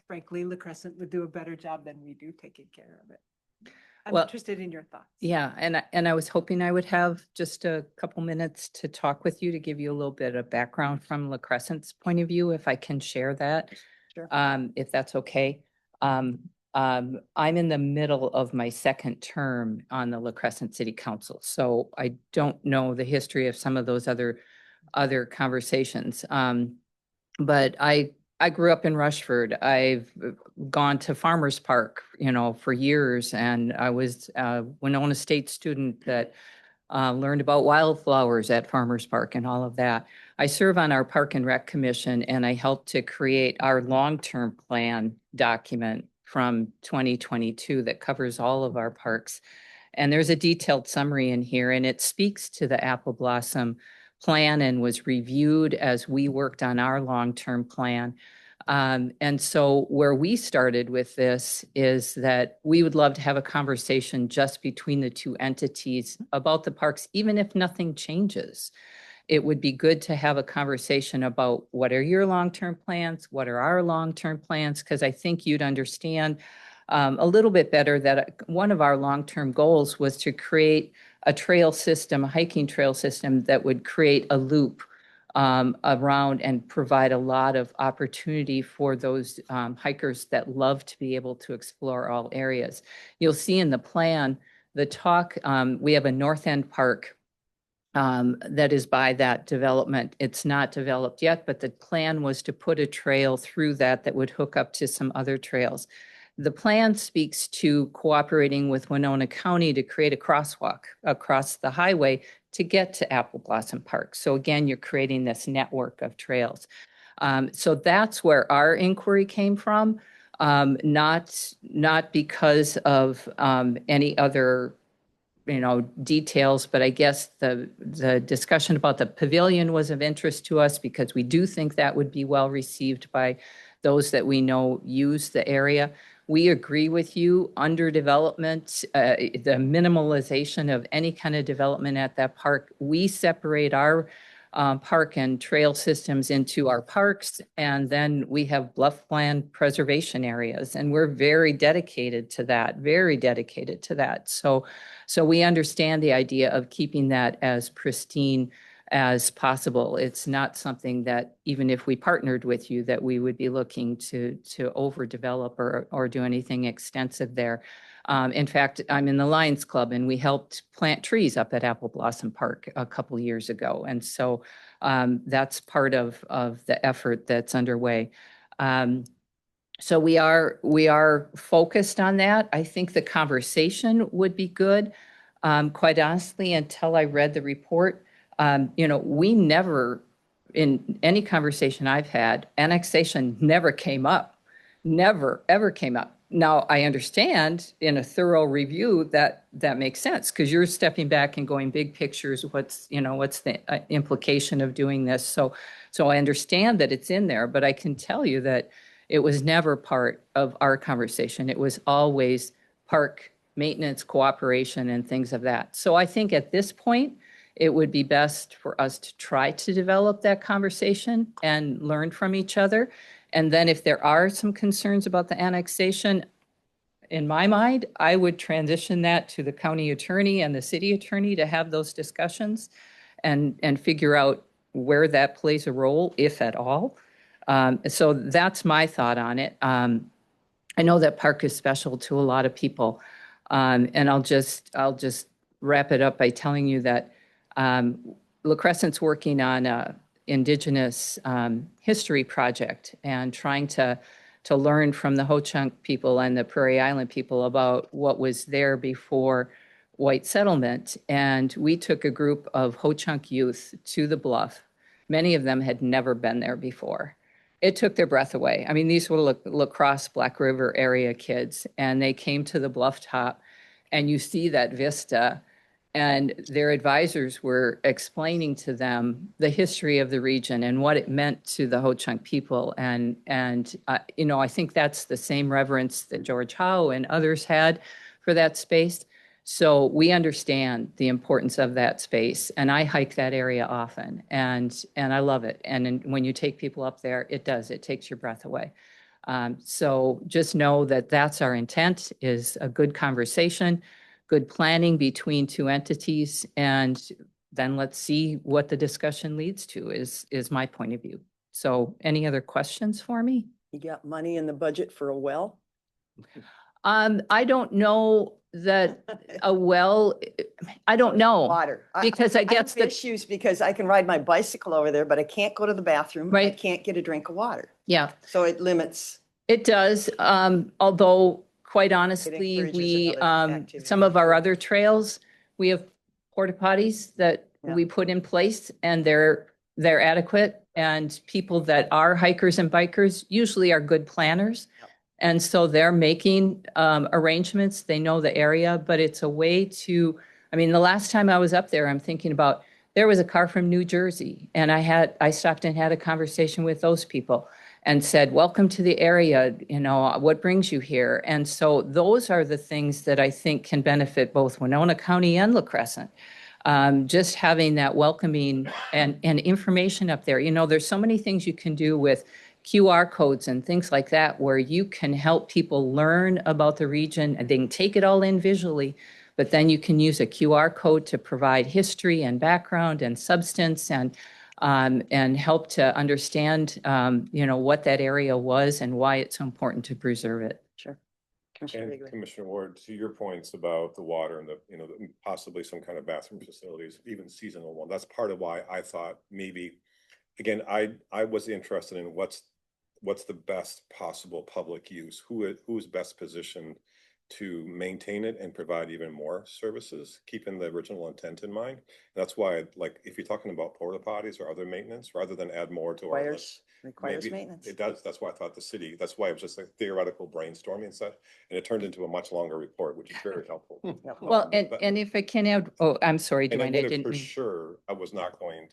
frankly, La Crescent would do a better job than we do taking care of it. I'm Well, interested in your thoughts. Yeah, and I was hoping I would have just a couple minutes to talk with you to give you a little bit of background from La Crescent's point of view, if I can share that. Sure. If that's okay. I'm in the middle of my second term on the La Crescent City Council, so I don't know the history of some of those other conversations. But I grew up in Rushford. I've gone to Farmers Park, for years, and I was a Winona State student that learned about wildflowers at Farmers Park and all of that. I serve on our Park and Rec Commission, and I helped to create our long-term plan document from 2022 that covers all of our parks. And there's a detailed summary in here, and it speaks to the Apple Blossom plan and was reviewed as we worked on our long-term plan. And so where we started with this is that we would love to have a conversation just between the two entities about the parks, even if nothing changes. It would be good to have a conversation about what are your long-term plans, what are our long-term plans, because I think you'd understand a little bit better, that one of our long-term goals was to create a trail system, a hiking trail system that would create a loop around and provide a lot of opportunity for those hikers that love to be able to explore all areas. You'll see in the plan, the talk, we have a North End Park that is by that development. It's not developed yet, but the plan was to put a trail through that that would hook up to some other trails. The plan speaks to cooperating with Winona County to create a crosswalk across the highway to get to Apple Blossom Park. So again, you're creating this network of trails. So that's where our inquiry came from, not because of any other details, but I guess the discussion about the pavilion was of interest to us because we do think that would be well received by those that we know use the area. We agree with you, underdevelopment, the minimalization of any kind of development at that park. We separate our park and trail systems into our parks, and then we have bluffland preservation areas, and we're very dedicated to that, very dedicated to that. So we understand the idea of keeping that as pristine as possible. It's not something that, even if we partnered with you, that we would be looking to overdevelop or do anything extensive there. In fact, I'm in the Lions Club, and we helped plant trees up at Apple Blossom Park a couple years ago. And so that's part of the effort that's underway. So we are focused on that. I think the conversation would be good. Quite honestly, until I read the report, we never, in any conversation I've had, annexation never came up, never, ever came up. Now, I understand in a thorough review that makes sense because you're stepping back and going big pictures. What's the implication of doing this? So I understand that it's in there, but I can tell you that it was never part of our conversation. It was always park maintenance, cooperation, and things of that. So I think at this point, it would be best for us to try to develop that conversation and learn from each other. And then if there are some concerns about the annexation, in my mind, I would transition that to the county attorney and the city attorney to have those discussions and figure out where that plays a role, if at all. So that's my thought on it. I know that park is special to a lot of people. And I'll just wrap it up by telling you that La Crescent's working on a Indigenous history project and trying to learn from the Ho-Chunk people and the Prairie Island people about what was there before white settlement. And we took a group of Ho-Chunk youth to the bluff. Many of them had never been there before. It took their breath away. I mean, these were La Crosse, Black River area kids, and they came to the bluff top, and you see that vista, and their advisors were explaining to them the history of the region and what it meant to the Ho-Chunk people. And I think that's the same reverence that George Howe and others had for that space. So we understand the importance of that space, and I hike that area often, and I love it. And when you take people up there, it takes your breath away. So just know that that's our intent, is a good conversation, good planning between two entities, and then let's see what the discussion leads to is my point of view. So any other questions for me? You got money in the budget for a well? I don't know that a well, I don't know. Water. Because I guess have issues because I can ride my bicycle over there, but I can't go to the bathroom. I Right. can't get a drink of water. Yeah, So it limits. it does. Although quite honestly, encourages we, another activity. some of our other trails, we have porta potties that Yeah. we put in place, and they're adequate. And people that are hikers and bikers usually are good planners. And so they're making arrangements. They know the area, but it's a way to, I mean, the last time I was up there, I'm thinking about, there was a car from New Jersey, and I stopped and had a conversation with those people and said, welcome to the area, what brings you here? And so those are the things that I think can benefit both Winona County and La Crescent. Just having that welcoming and information up there. There's so many things you can do with QR codes and things like that, where you can help people learn about the region and they can take it all in visually, but then you can use a QR code to provide history and background and substance and help to understand, what that area was and why it's so important to preserve it. Sure. Commissioner And Bigley. Commissioner Ward, to your points about the water and possibly some kind of bathroom facilities, even seasonal one, that's part of why I thought maybe, again, I was interested in what's the best possible public use, who's best positioned to maintain it and provide even more services, keeping the original intent in mind. That's why, like, if you're talking about porta potties or other maintenance, rather than add more to our list, Requires maybe maintenance. it does. That's why I thought the city, that's why it was just a theoretical brainstorming and stuff. And it turned into a much longer report, which is very helpful. Well, But- and if I can add, oh, I'm sorry, and I Dwayne, I would have didn't for mean. sure, I was not going,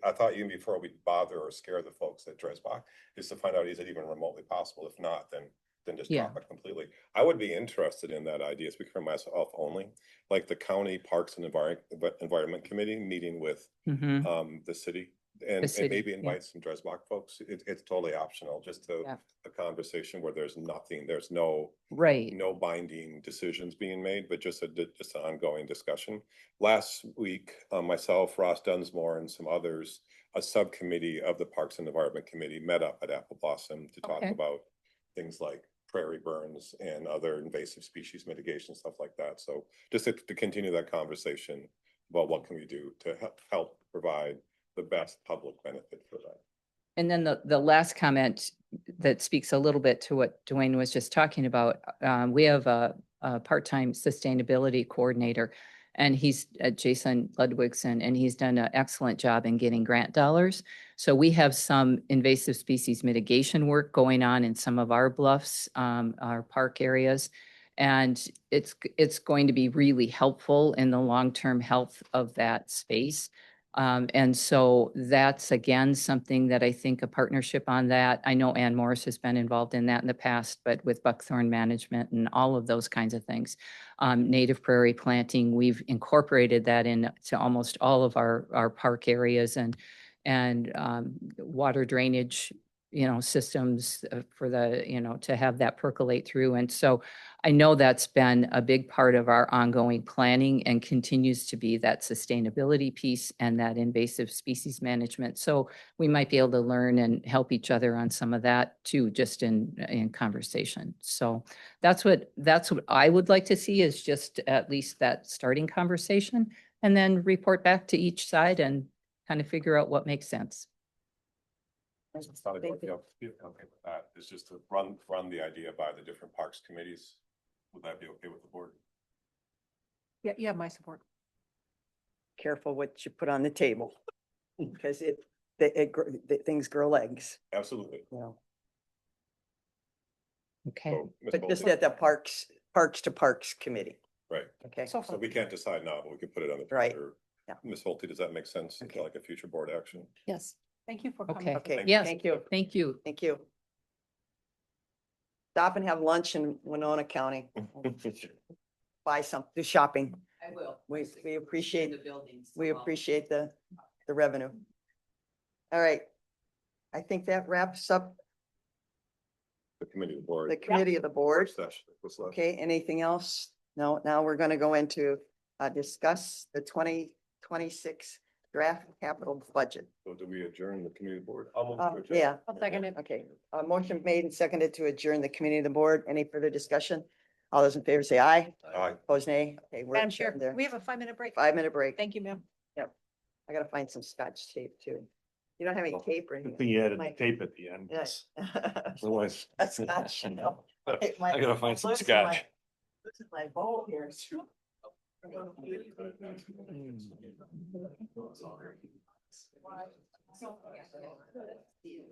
I thought even before we bother or scare the folks at Dresbach, is to find out, is it even remotely possible? If not, then just drop it completely. I would be interested in that idea, speaking for myself only, like the county parks and environment committee meeting with the city. And maybe invite some Dresbach folks. It's totally optional, just a conversation where there's no binding decisions being made, but just an ongoing discussion. Last week, myself, Ross Dunsmore, and some others, a subcommittee of the Parks and Environment Committee met up at Apple Blossom to talk about things like prairie burns and other invasive species mitigation, stuff like that. So just to continue that conversation about what can we do to help provide the best public benefit for that. And then the last comment that speaks a little bit to what Dwayne was just talking about. We have a part-time sustainability coordinator, and he's Jason Ludwigson, and he's done an excellent job in getting grant dollars. So we have some invasive species mitigation work going on in some of our bluffs, our park areas. And it's going to be really helpful in the long-term health of that space. And so that's, again, something that I think a partnership on that. I know Ann Morris has been involved in that in the past, but with buckthorn management and all of those kinds of things. Native prairie planting, we've incorporated that into almost all of our park areas and water drainage, systems for to have that percolate through. And so I know that's been a big part of our ongoing planning and continues to be that sustainability piece and that invasive species management. So we might be able to learn and help each other on some of that too, just in conversation. So that's what I would like to see, is just at least that starting conversation, and then report back to each side and kind of figure out what makes sense. I thought I'd be okay with that. It's just to run the idea by the different parks committees. Would that be okay with the board? Yeah, you have my support. Careful what you put on the table, because things grow legs. Absolutely. Okay. So, Ms. But just Bolte. at the Parks to Parks Committee. Right. Okay. So we can't decide now, but we can put it on the Right. future. Yeah. Ms. Holte, does that make sense? Okay. Like a future board action? Yes. Thank you for coming. Okay. Okay. Yes. Thank you. Thank you. Thank you. Stop and have lunch in Winona County. Buy some, do shopping. I will. We appreciate, The buildings. we appreciate the revenue. All right. I think that wraps up The committee of the board. the committee of the board. Session. What's left? Okay, anything else? No, now we're gonna go into discuss the 2026 draft capital budget. So do we adjourn the committee of the board? I'll move to adjourn. Yeah, I'll second it. okay. Motion made and seconded to adjourn the committee of the board. Any further discussion? All those in favor say aye. Aye. Opposed, nay. Okay, we're Madam Chair, adjourned there. we have a 5-minute break. 5-minute break. Thank you, ma'am. I gotta find some scotch tape too. You don't have any tape or anything? Good thing you added My- the tape at the end. Yes. Otherwise. That's scotch. No. I gotta find some Listen, scotch. This is my bowl here.